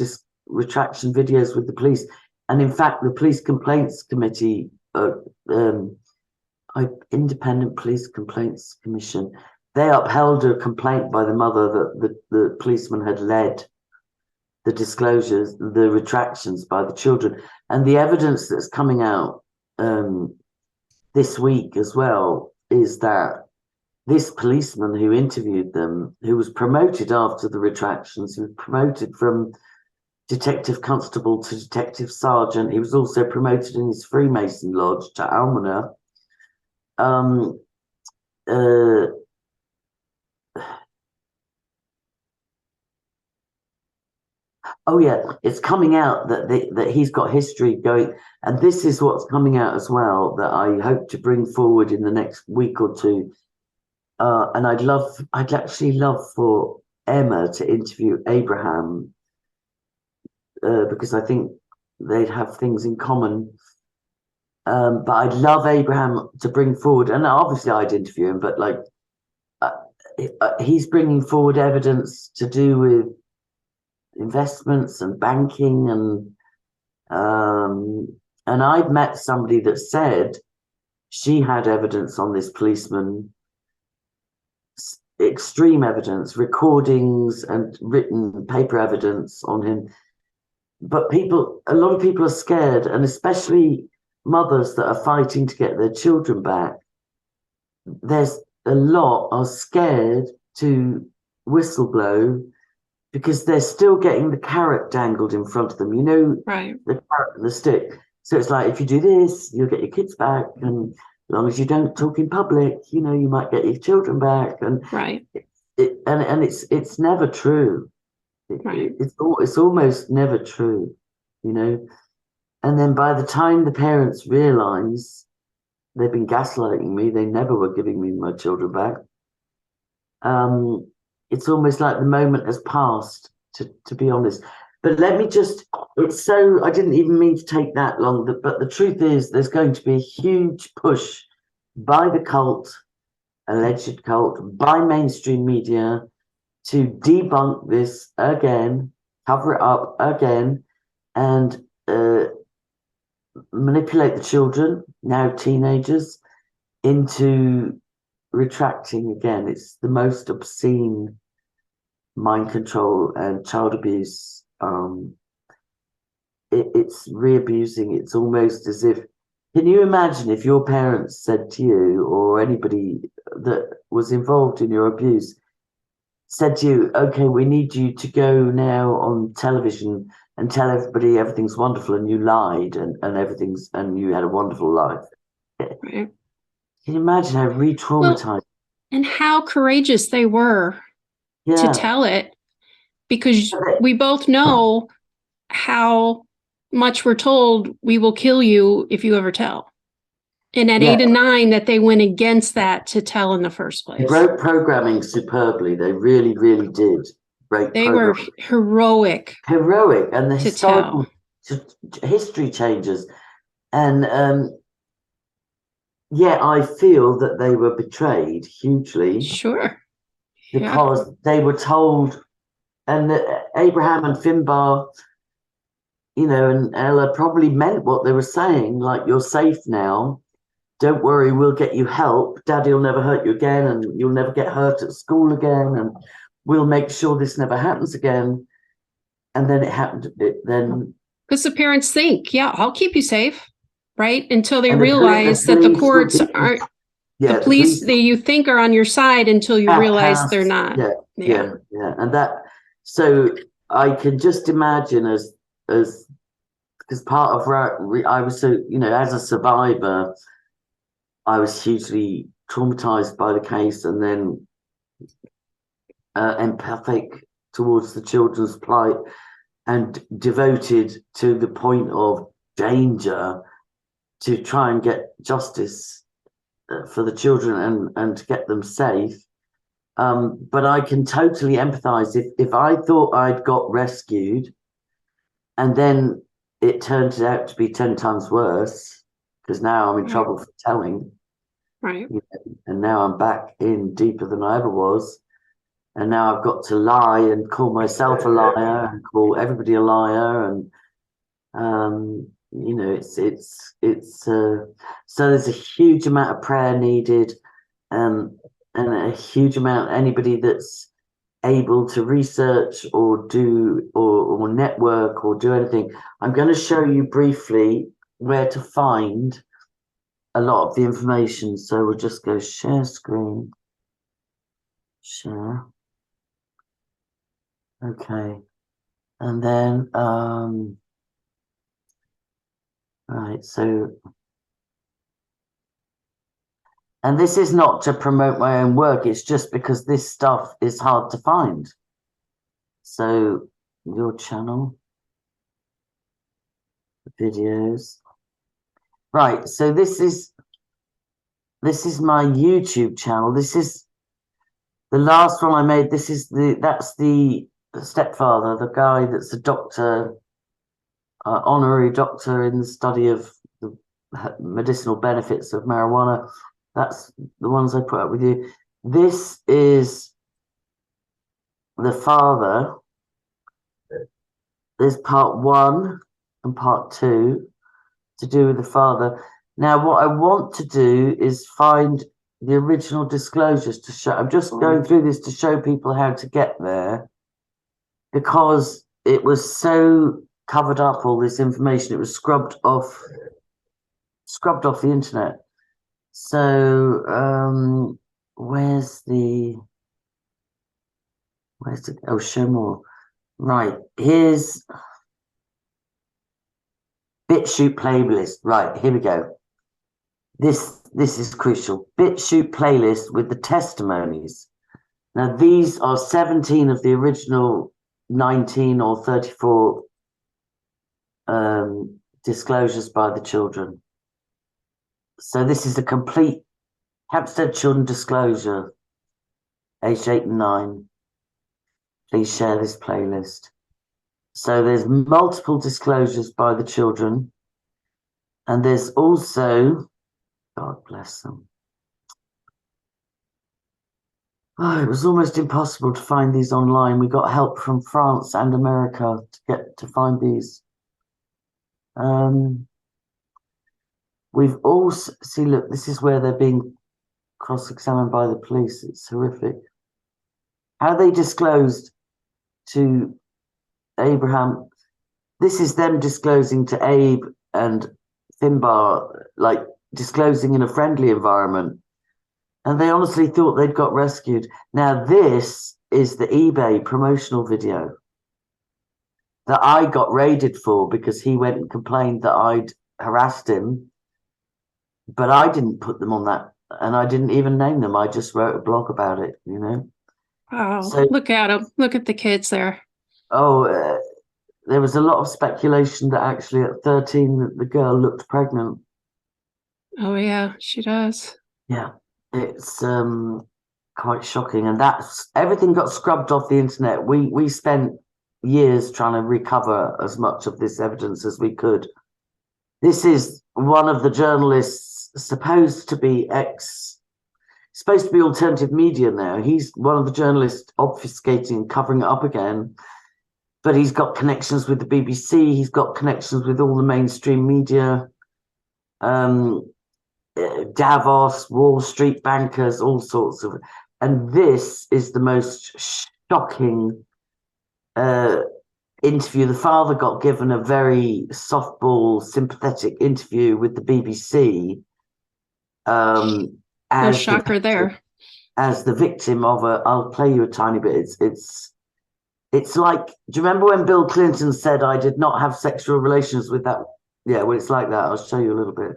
retraction videos with the police. And in fact, the police complaints committee, independent police complaints commission, they upheld a complaint by the mother that the policeman had led the disclosures, the retractions by the children. And the evidence that's coming out this week as well is that this policeman who interviewed them, who was promoted after the retractions, who was promoted from detective constable to detective sergeant, he was also promoted in his Freemason lodge to almoner. Oh yeah, it's coming out that he's got history going, and this is what's coming out as well that I hope to bring forward in the next week or two. And I'd actually love for Emma to interview Abraham because I think they'd have things in common. But I'd love Abraham to bring forward, and obviously I'd interview him, but like he's bringing forward evidence to do with investments and banking, and I'd met somebody that said she had evidence on this policeman, extreme evidence, recordings and written paper evidence on him. But a lot of people are scared, and especially mothers that are fighting to get their children back. There's a lot are scared to whistleblow because they're still getting the carrot dangled in front of them, right? The carrot and the stick. So it's like, if you do this, you'll get your kids back, and as long as you don't talk in public, you might get your children back. And right, and it's never true. right. It's almost never true, And then by the time the parents realize they've been gaslighting me, they never were giving me my children back. It's almost like the moment has passed, to be honest. But let me just, I didn't even mean to take that long, but the truth is there's going to be a huge push by the cult, alleged cult, by mainstream media to debunk this again, cover it up again, and manipulate the children, now teenagers, into retracting again. It's the most obscene mind control and child abuse. It's re-abusing. It's almost as if, can you imagine if your parents said to you, or anybody that was involved in your abuse said to you, okay, we need you to go now on television and tell everybody everything's wonderful, and you lied and you had a wonderful life. Right. Can you imagine how re-traumatized? And how courageous they were to tell it, because we both know how much we're told we will kill you if you ever tell. And at 8 and 9, that they went against that to tell in the first place. They broke programming superbly. They really, really did. They were heroic. Heroic, and the historical history changes. And I feel that they were betrayed hugely. Sure. Because they were told and Abraham and Finbar, you know, and Ella probably meant what they were saying, like, you're safe now. Don't worry, we'll get you help. Daddy will never hurt you again, and you'll never get hurt at school again, and we'll make sure this never happens again. And then it happened. Because the parents think, yeah, I'll keep you safe, right? Until they realize that the courts aren't. Yeah, the police that you think are on your side until you realize they're not. Yeah. And that, so I can just imagine as because part of I was, so, you know, as a survivor, I was hugely traumatized by the case, and then empathic towards the children's plight, and devoted to the point of danger to try and get justice for the children and to get them safe. But I can totally empathize if I thought I'd got rescued and then it turned out to be 10 times worse, because now I'm in trouble for telling. Right. You know, and now I'm back in deeper than I ever was. And now I've got to lie and call myself a liar and call everybody a liar. And, you know, so there's a huge amount of prayer needed, and a huge amount, anybody that's able to research or do or network or do anything. I'm going to show you briefly where to find a lot of the information. So we'll just go share screen, share. Okay. And then, right, so, and this is not to promote my own work, it's just because this stuff is hard to find. So your channel, videos. Right, so this is my YouTube channel. This is the last one I made. That's the stepfather, the guy that's a doctor, honorary doctor in the study of the medicinal benefits of marijuana. That's the ones I put up with you. This is the father. There's part 1 and part 2 to do with the father. Now, what I want to do is find the original disclosures to show. I'm just going through this to show people how to get there, because it was so covered up, all this information. It was scrubbed off the internet. So where's the oh, show more. Right, here's BitChute playlist. Right, here we go. This is crucial. BitChute playlist with the testimonies. Now these are 17 of the original 19 or 34 disclosures by the children. So this is a complete Hampstead children disclosure, aged 8 and 9. Please share this playlist. So there's multiple disclosures by the children, and there's also, God bless them. Oh, it was almost impossible to find these online. We got help from France and America to find these. We've also, see, look, this is where they're being cross-examined by the police. It's horrific. How they disclosed to Abraham. This is them disclosing to Abe and Finbar, like disclosing in a friendly environment. And they honestly thought they'd got rescued. Now, this is the eBay promotional video that I got raided for because he went and complained that I'd harassed him. But I didn't put them on that, and I didn't even name them. I just wrote a blog about it, you know. Oh, so, look at them. Look at the kids there. Oh, there was a lot of speculation that actually at 13 the girl looked pregnant. Oh, yeah, she does. Yeah, it's quite shocking. And that's everything got scrubbed off the internet. We spent years trying to recover as much of this evidence as we could. This is one of the journalists supposed to be supposed to be alternative media now. He's one of the journalists obfuscating and covering it up again. But he's got connections with the BBC. He's got connections with all the mainstream media. Davos, Wall Street bankers, all sorts of. And this is the most shocking interview. The father got given a very softball, sympathetic interview with the BBC. No shocker there. As the victim of a, I'll play you a tiny bit. It's like, do you remember when Bill Clinton said, I did not have sexual relations with that? Yeah, well, it's like that. I'll show you a little bit.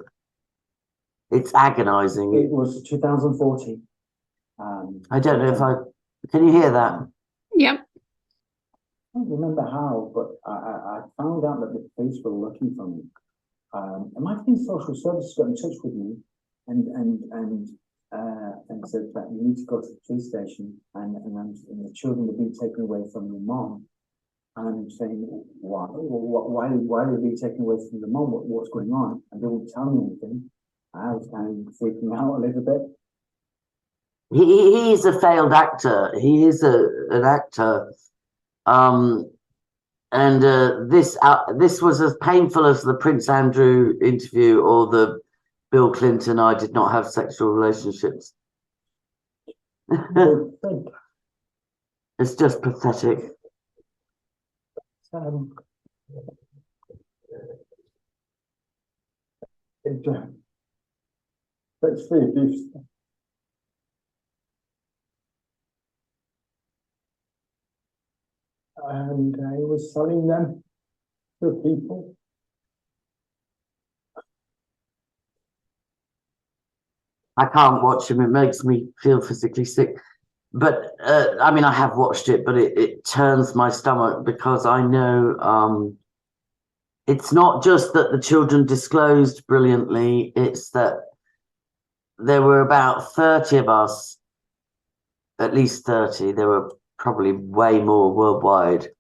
It's agonizing. It was 2014. I don't know if can you hear that? Yep. I don't remember how, but I found out that the police were looking for me. It might have been social services got in touch with me and said that you need to go to the police station and the children have been taken away from the mom. And I'm saying, why are they being taken away from the mom? What's going on? And they won't tell me anything. I was kind of freaking out a little bit. He's a failed actor. He is an actor. This was as painful as the Prince Andrew interview or the Bill Clinton, I did not have sexual relationships. It's just pathetic. That's free abuse. And I was selling them to people. I can't watch him. It makes me feel physically sick. But I mean, I have watched it, but it turns my stomach because I know it's not just that the children disclosed brilliantly, it's that there were about 30 of us, at least 30. There were probably way more worldwide.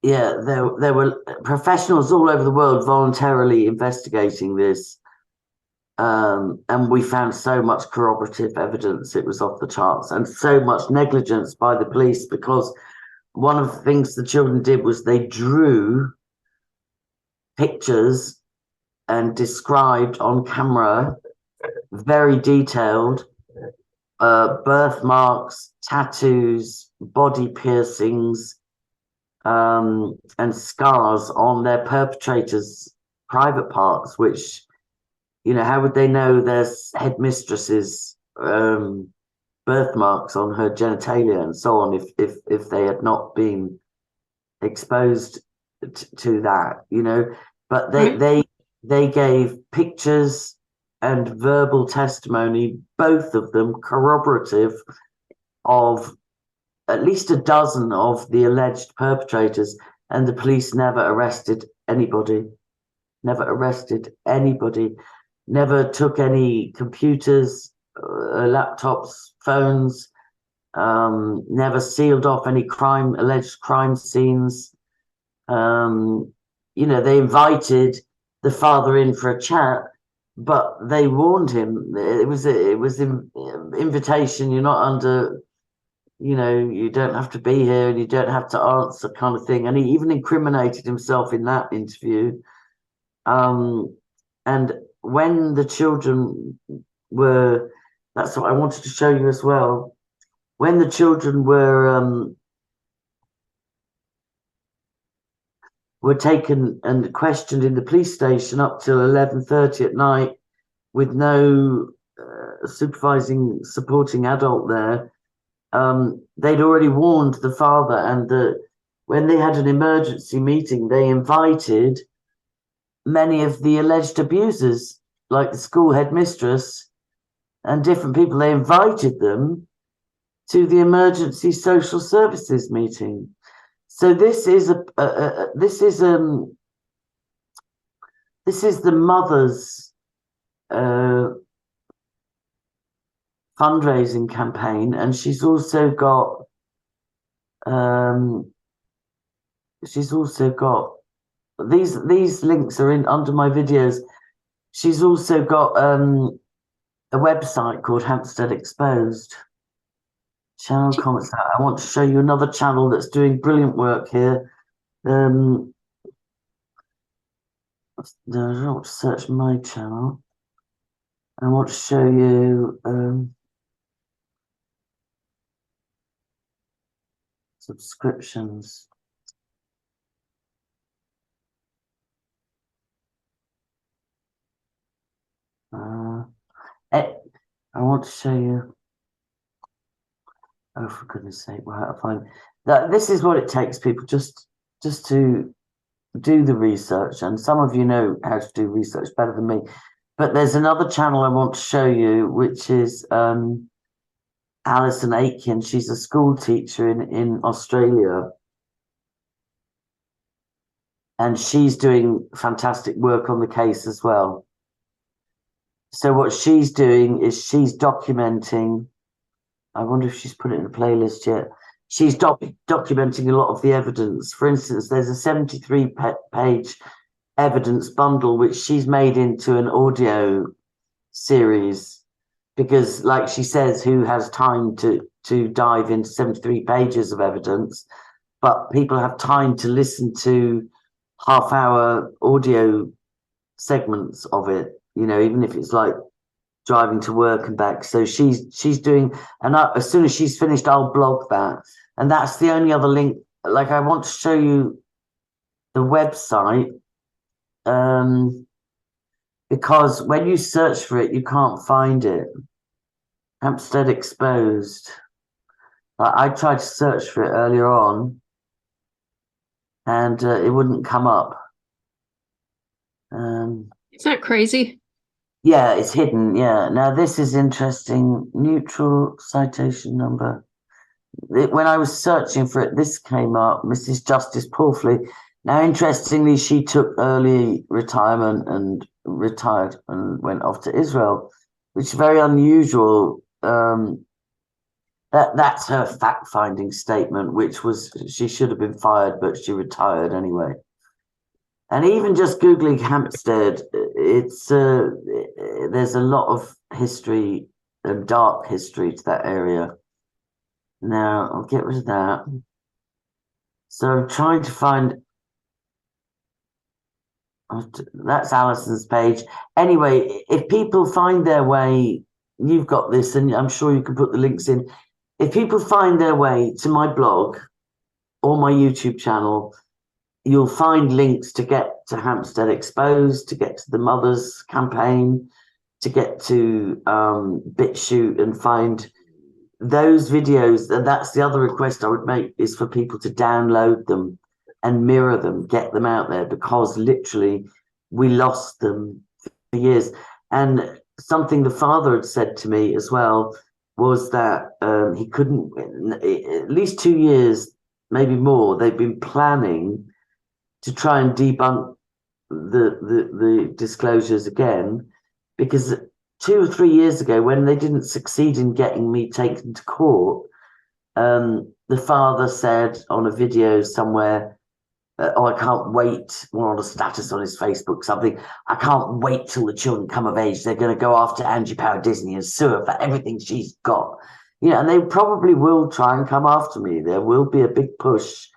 Yeah, there were professionals all over the world voluntarily investigating this. And we found so much corroborative evidence, it was off the charts, and so much negligence by the police, because one of the things the children did was they drew pictures and described on camera, very detailed, birthmarks, tattoos, body piercings, and scars on their perpetrators' private parts, which, you know, how would they know there's headmistress's birthmarks on her genitalia and so on if they had not been exposed to that, you know? But they gave pictures and verbal testimony, both of them corroborative of at least a dozen of the alleged perpetrators, and the police never arrested anybody. Never took any computers, laptops, phones, never sealed off any alleged crime scenes. You know, they invited the father in for a chat, but they warned him. It was an invitation. You're not under, you know, you don't have to be here and you don't have to answer, kind of thing. And he even incriminated himself in that interview. And when the children were, that's what I wanted to show you as well. When the children were taken and questioned in the police station up till 11:30 at night with no supporting adult there, they'd already warned the father, and when they had an emergency meeting, they invited many of the alleged abusers, like the school headmistress and different people. They invited them to the emergency social services meeting. So this is the mother's fundraising campaign, and she's also got these links are in under my videos. She's also got a website called Hampstead Exposed. Channel comments. I want to show you another channel that's doing brilliant work here. I don't want to search my channel. I want to show you subscriptions. I want to show you. Oh, for goodness sake! Well, I find that this is what it takes, people, just to do the research. And some of you know how to do research better than me. But there's another channel I want to show you, which is Alison Aitken. She's a school teacher in Australia. And she's doing fantastic work on the case as well. So what she's doing is she's documenting. I wonder if she's put it in a playlist yet. She's documenting a lot of the evidence. For instance, there's a 73-page evidence bundle which she's made into an audio series, because, like she says, who has time to dive into 73 pages of evidence? But people have time to listen to half-hour audio segments of it, you know, even if it's like driving to work and back. So she's doing, and as soon as she's finished, I'll blog that. And that's the only other link. Like, I want to show you the website, because when you search for it, you can't find it. Hampstead Exposed. I tried to search for it earlier on, and it wouldn't come up. Is that crazy? Yeah, it's hidden. Yeah. Now this is interesting. Neutral citation number. When I was searching for it, this came up. Mrs. Justice Pawfley. Now, interestingly, she took early retirement and retired and went off to Israel, which is very unusual. That's her fact-finding statement, which was she should have been fired, but she retired anyway. And even just Googling Hampstead, it's there's a lot of history and dark history to that area. Now, I'll get rid of that. So I'm trying to find, that's Alison's page. Anyway, if people find their way, you've got this, and I'm sure you can put the links in. If people find their way to my blog or my YouTube channel, you'll find links to get to Hampstead Exposed, to get to the Mothers campaign, to get to BitChute and find those videos. And that's the other request I would make, is for people to download them and mirror them, get them out there, because literally we lost them for years. And something the father had said to me as well was that he couldn't, at least 2 years, maybe more, they've been planning to try and debunk the disclosures again, because 2 or 3 years ago, when they didn't succeed in getting me taken to court, the father said on a video somewhere, oh, I can't wait, or on a status on his Facebook, something, I can't wait till the children come of age. They're going to go after Angie Power Disney and sue her for everything she's got. You know, and they probably will try and come after me. There will be a big push.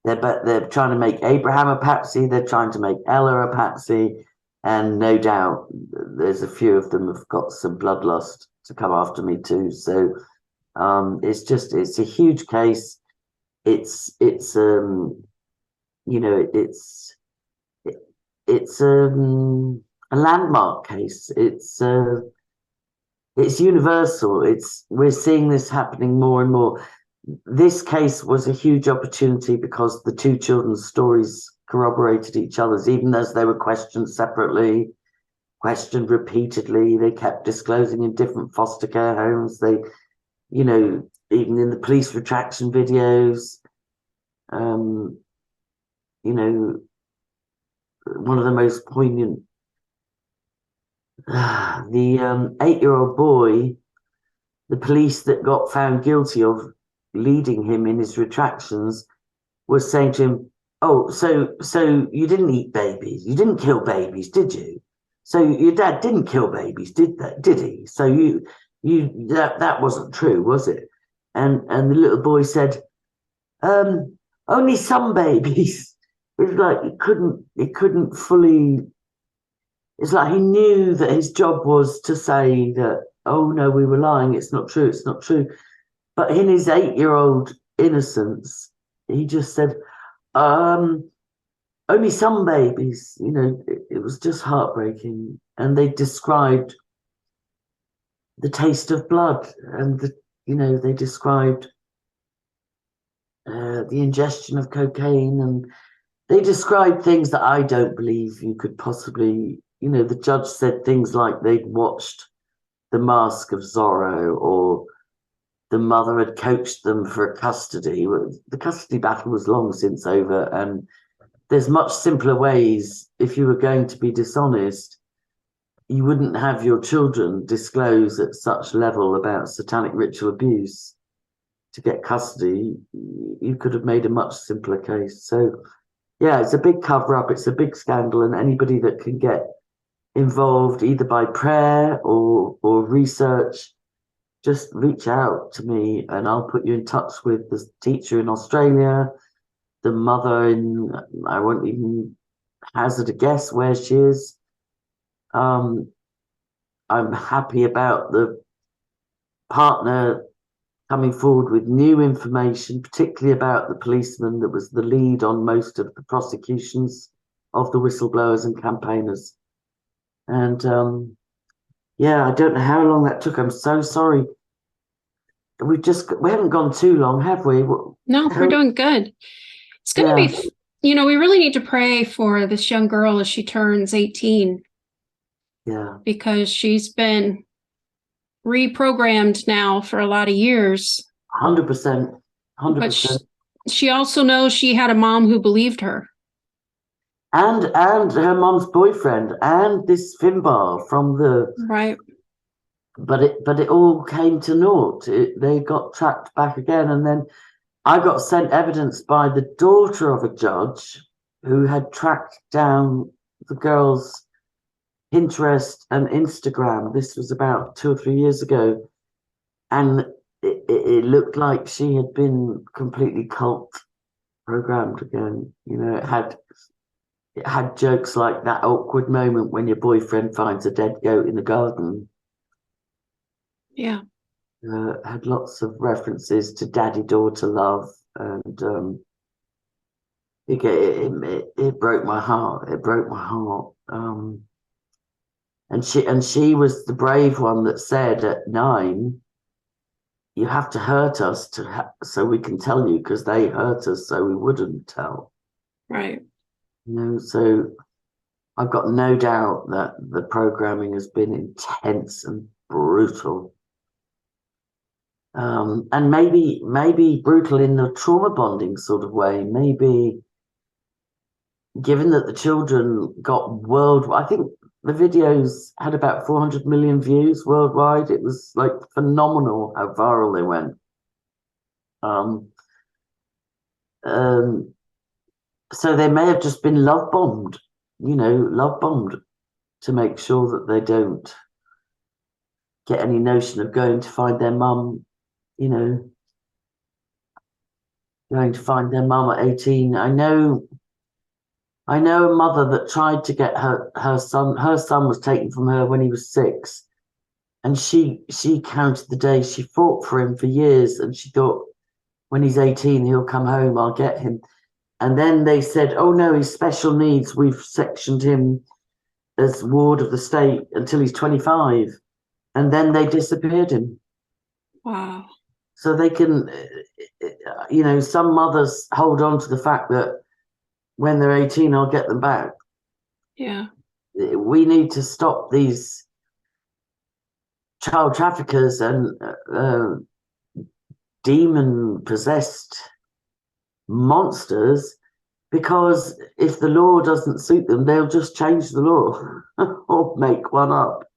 They're trying to make Abraham a patsy. They're trying to make Ella a patsy. And no doubt there's a few of them have got some bloodlust to come after me too. So it's a huge case. It's you know, it's a landmark case. It's universal. We're seeing this happening more and more. This case was a huge opportunity because the two children's stories corroborated each other's, even as they were questioned separately, questioned repeatedly. They kept disclosing in different foster care homes. They, you know, even in the police retraction videos, you know, one of the most poignant, the 8-year-old boy, the police that got found guilty of leading him in his retractions was saying to him, oh, so you didn't eat babies, you didn't kill babies, did you? So your dad didn't kill babies, did he? So that wasn't true, was it? And the little boy said, only some babies. It's like he couldn't fully. It's like he knew that his job was to say that, oh no, we were lying, it's not true, it's not true. But in his 8-year-old innocence, he just said, only some babies, it was just heartbreaking. And they described the taste of blood, and they described the ingestion of cocaine, and they described things that I don't believe you could possibly, the judge said things like they'd watched The Mask of Zorro, or the mother had coached them for custody. The custody battle was long since over, and there's much simpler ways. If you were going to be dishonest, you wouldn't have your children disclose at such level about satanic ritual abuse to get custody. You could have made a much simpler case. So yeah, it's a big cover up, it's a big scandal, and anybody that can get involved either by prayer or research, just reach out to me and I'll put you in touch with the teacher in Australia, the mother I won't even hazard a guess where she is. I'm happy about the partner coming forward with new information, particularly about the policeman that was the lead on most of the prosecutions of the whistleblowers and campaigners. And yeah, I don't know how long that took. I'm so sorry. We haven't gone too long, have we? No, we're doing good. It's going to be, we really need to pray for this young girl as she turns 18. Yeah. Because she's been reprogrammed now for a lot of years. 100%. 100%. But she also knows she had a mom who believed her. And her mom's boyfriend and this Finbar from the right. But it all came to naught. They got tracked back again, and then I got sent evidence by the daughter of a judge who had tracked down the girl's Pinterest and Instagram. This was about 2 or 3 years ago, and it looked like she had been completely cult programmed again. It had jokes like that awkward moment when your boyfriend finds a dead goat in the garden. Yeah. Had lots of references to daddy-daughter love, and it broke my heart. It broke my heart. And she was the brave one that said at 9, "You have to hurt us so we can tell you, because they hurt us so we wouldn't tell." Right. So I've got no doubt that the programming has been intense and brutal. And maybe brutal in the trauma bonding sort of way. Maybe given that the children got worldwide, I think the videos had about 400 million views worldwide. It was like phenomenal how viral they went. So they may have just been love bombed to make sure that they don't get any notion of going to find their mum. Going to find their mum at 18. I know a mother that tried to get her son. Her son was taken from her when he was 6, and she counted the days. She fought for him for years, and she thought, when he's 18, he'll come home, I'll get him. And then they said, oh no, he's special needs. We've sectioned him as ward of the state until he's 25. And then they disappeared him. Wow. So they can, some mothers hold on to the fact that when they're 18, I'll get them back. Yeah. We need to stop these child traffickers and demon-possessed monsters, because if the law doesn't suit them, they'll just change the law or make one up.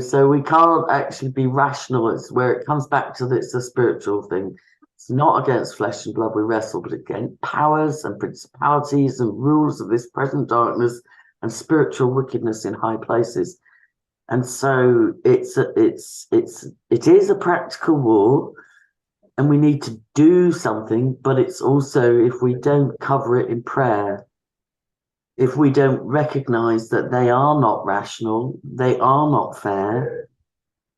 So we can't actually be rational. It's where it comes back to it's a spiritual thing. It's not against flesh and blood we wrestle, but against powers and principalities and rules of this present darkness and spiritual wickedness in high places. And so it is a practical war, and we need to do something, but it's also, if we don't cover it in prayer, if we don't recognize that they are not rational, they are not fair,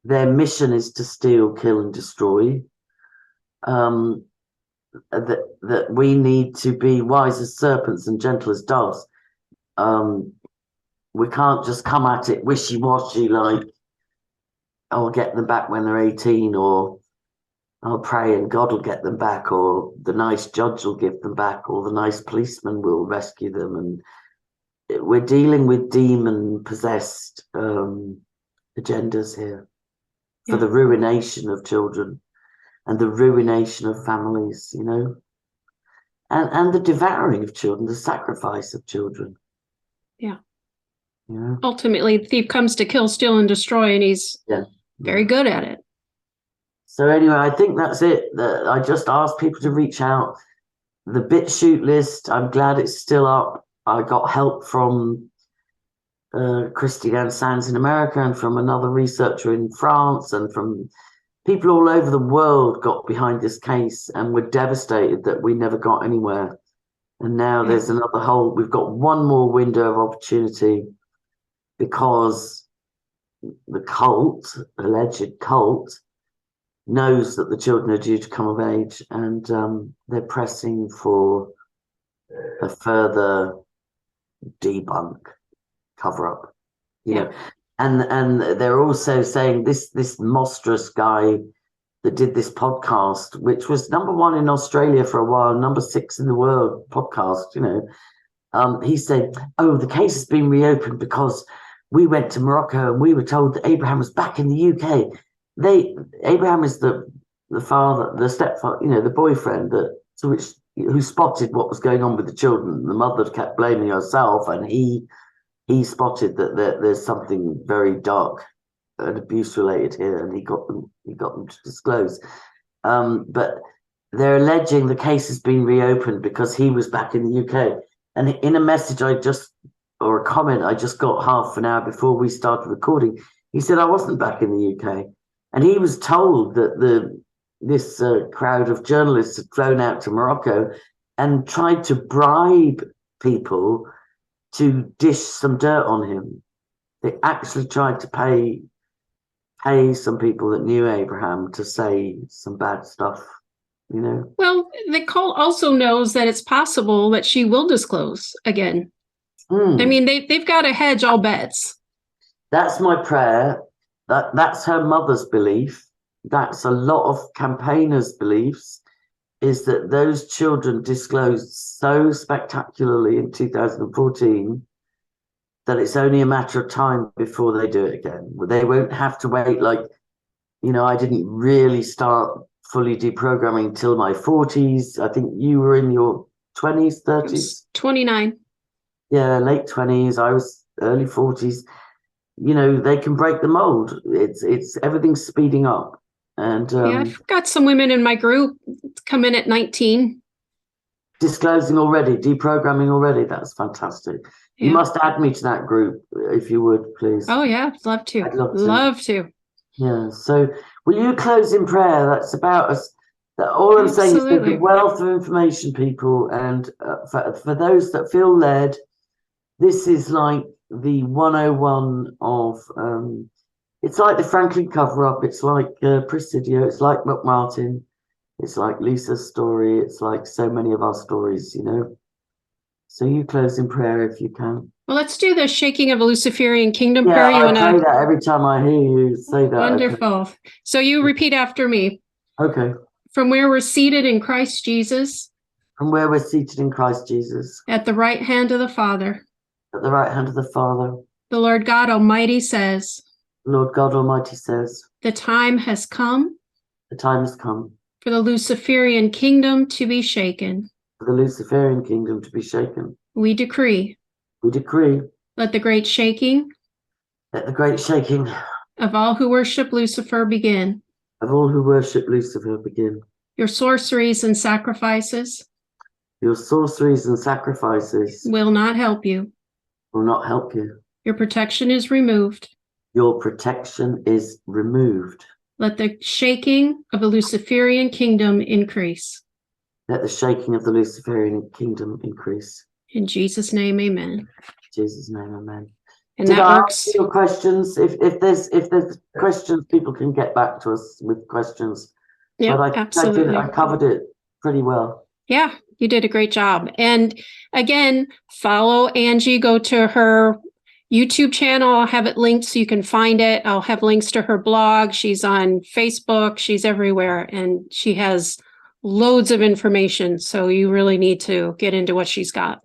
their mission is to steal, kill, and destroy, that we need to be wise as serpents and gentle as doves. We can't just come at it wishy-washy, like, I'll get them back when they're 18, or I'll pray and God will get them back, or the nice judge will give them back, or the nice policeman will rescue them. And we're dealing with demon-possessed agendas here for the ruination of children and the ruination of families, you know, and the devouring of children, the sacrifice of children. Yeah. Yeah. Ultimately, the thief comes to kill, steal, and destroy, and he's very good at it. So anyway, I think that's it. I just asked people to reach out. The BitChute list, I'm glad it's still up. I got help from Christine Sands in America, and from another researcher in France, and from people all over the world got behind this case and were devastated that we never got anywhere. And now there's another whole, we've got one more window of opportunity, because the cult, alleged cult, knows that the children are due to come of age, and they're pressing for a further debunk, cover up, you know. And they're also saying this monstrous guy that did this podcast, which was #1 in Australia for a while, #6 in the world podcast, you know. He said, oh, the case has been reopened because we went to Morocco and we were told that Abraham was back in the UK. Abraham is the father, the stepfather, you know, the boyfriend who spotted what was going on with the children. The mother kept blaming herself, and he spotted that there's something very dark and abuse related here, and he got them to disclose. But they're alleging the case has been reopened because he was back in the UK. And in a message or a comment I just got half an hour before we started recording, he said, I wasn't back in the UK. And he was told that this crowd of journalists had flown out to Morocco and tried to bribe people to dish some dirt on him. They actually tried to pay some people that knew Abraham to say some bad stuff, you know. Well, the cult also knows that it's possible that she will disclose again. I mean, they've got to hedge all bets. That's my prayer. That's her mother's belief. That's a lot of campaigners' beliefs, is that those children disclosed so spectacularly in 2014 that it's only a matter of time before they do it again. They won't have to wait. Like, you know, I didn't really start fully deprogramming till my 40s. I think you were in your 20s, 30s? 29. Yeah, late 20s. I was early 40s. You know, they can break the mold. It's everything's speeding up. And I've got some women in my group come in at 19. Disclosing already, deprogramming already. That's fantastic. You must add me to that group if you would, please. Oh yeah, I'd love to. Love to. Yeah. So will you close in prayer? That's about us. All I'm saying is there's a wealth of information, people, and for those that feel led, this is like the 101 of it's like the Franklin cover-up, it's like Presidio, it's like McMartin, it's like Lisa's story, it's like so many of our stories, you know. So you close in prayer if you can. Well, let's do the shaking of a Luciferian kingdom prayer. I say that every time I hear you say that. Wonderful. Okay. So you repeat after me. Okay. From where we're seated in Christ Jesus. From where we're seated in Christ Jesus. At the right hand of the Father. At the right hand of the Father. The Lord God Almighty says. Lord God Almighty says. The time has come. The time has come. For the Luciferian kingdom to be shaken. For the Luciferian kingdom to be shaken. We decree. We decree. Let the great shaking. Let the great shaking. Of all who worship Lucifer begin. Of all who worship Lucifer begin. Your sorceries and sacrifices. Your sorceries and sacrifices. Will not help you. will not help you. Your protection is removed. Your protection is removed. Let the shaking of the Luciferian kingdom increase. Let the shaking of the Luciferian kingdom increase. In Jesus' name, amen. In Jesus' name, amen. And Did that I works. answer your questions? If there's questions, people can get back to us with questions. Yeah, But absolutely. I covered it pretty well. Yeah, you did a great job. And again, follow Angie, go to her YouTube channel. I'll have it linked so you can find it. I'll have links to her blog. She's on Facebook. She's everywhere. And she has loads of information. So you really need to get into what she's got.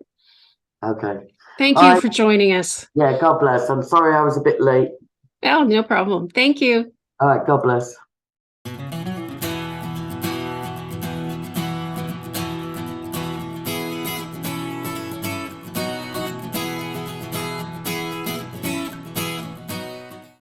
Okay. Thank you for joining us. Yeah, God bless. I'm sorry I was a bit late. Oh, no problem. Thank you. All right, God bless.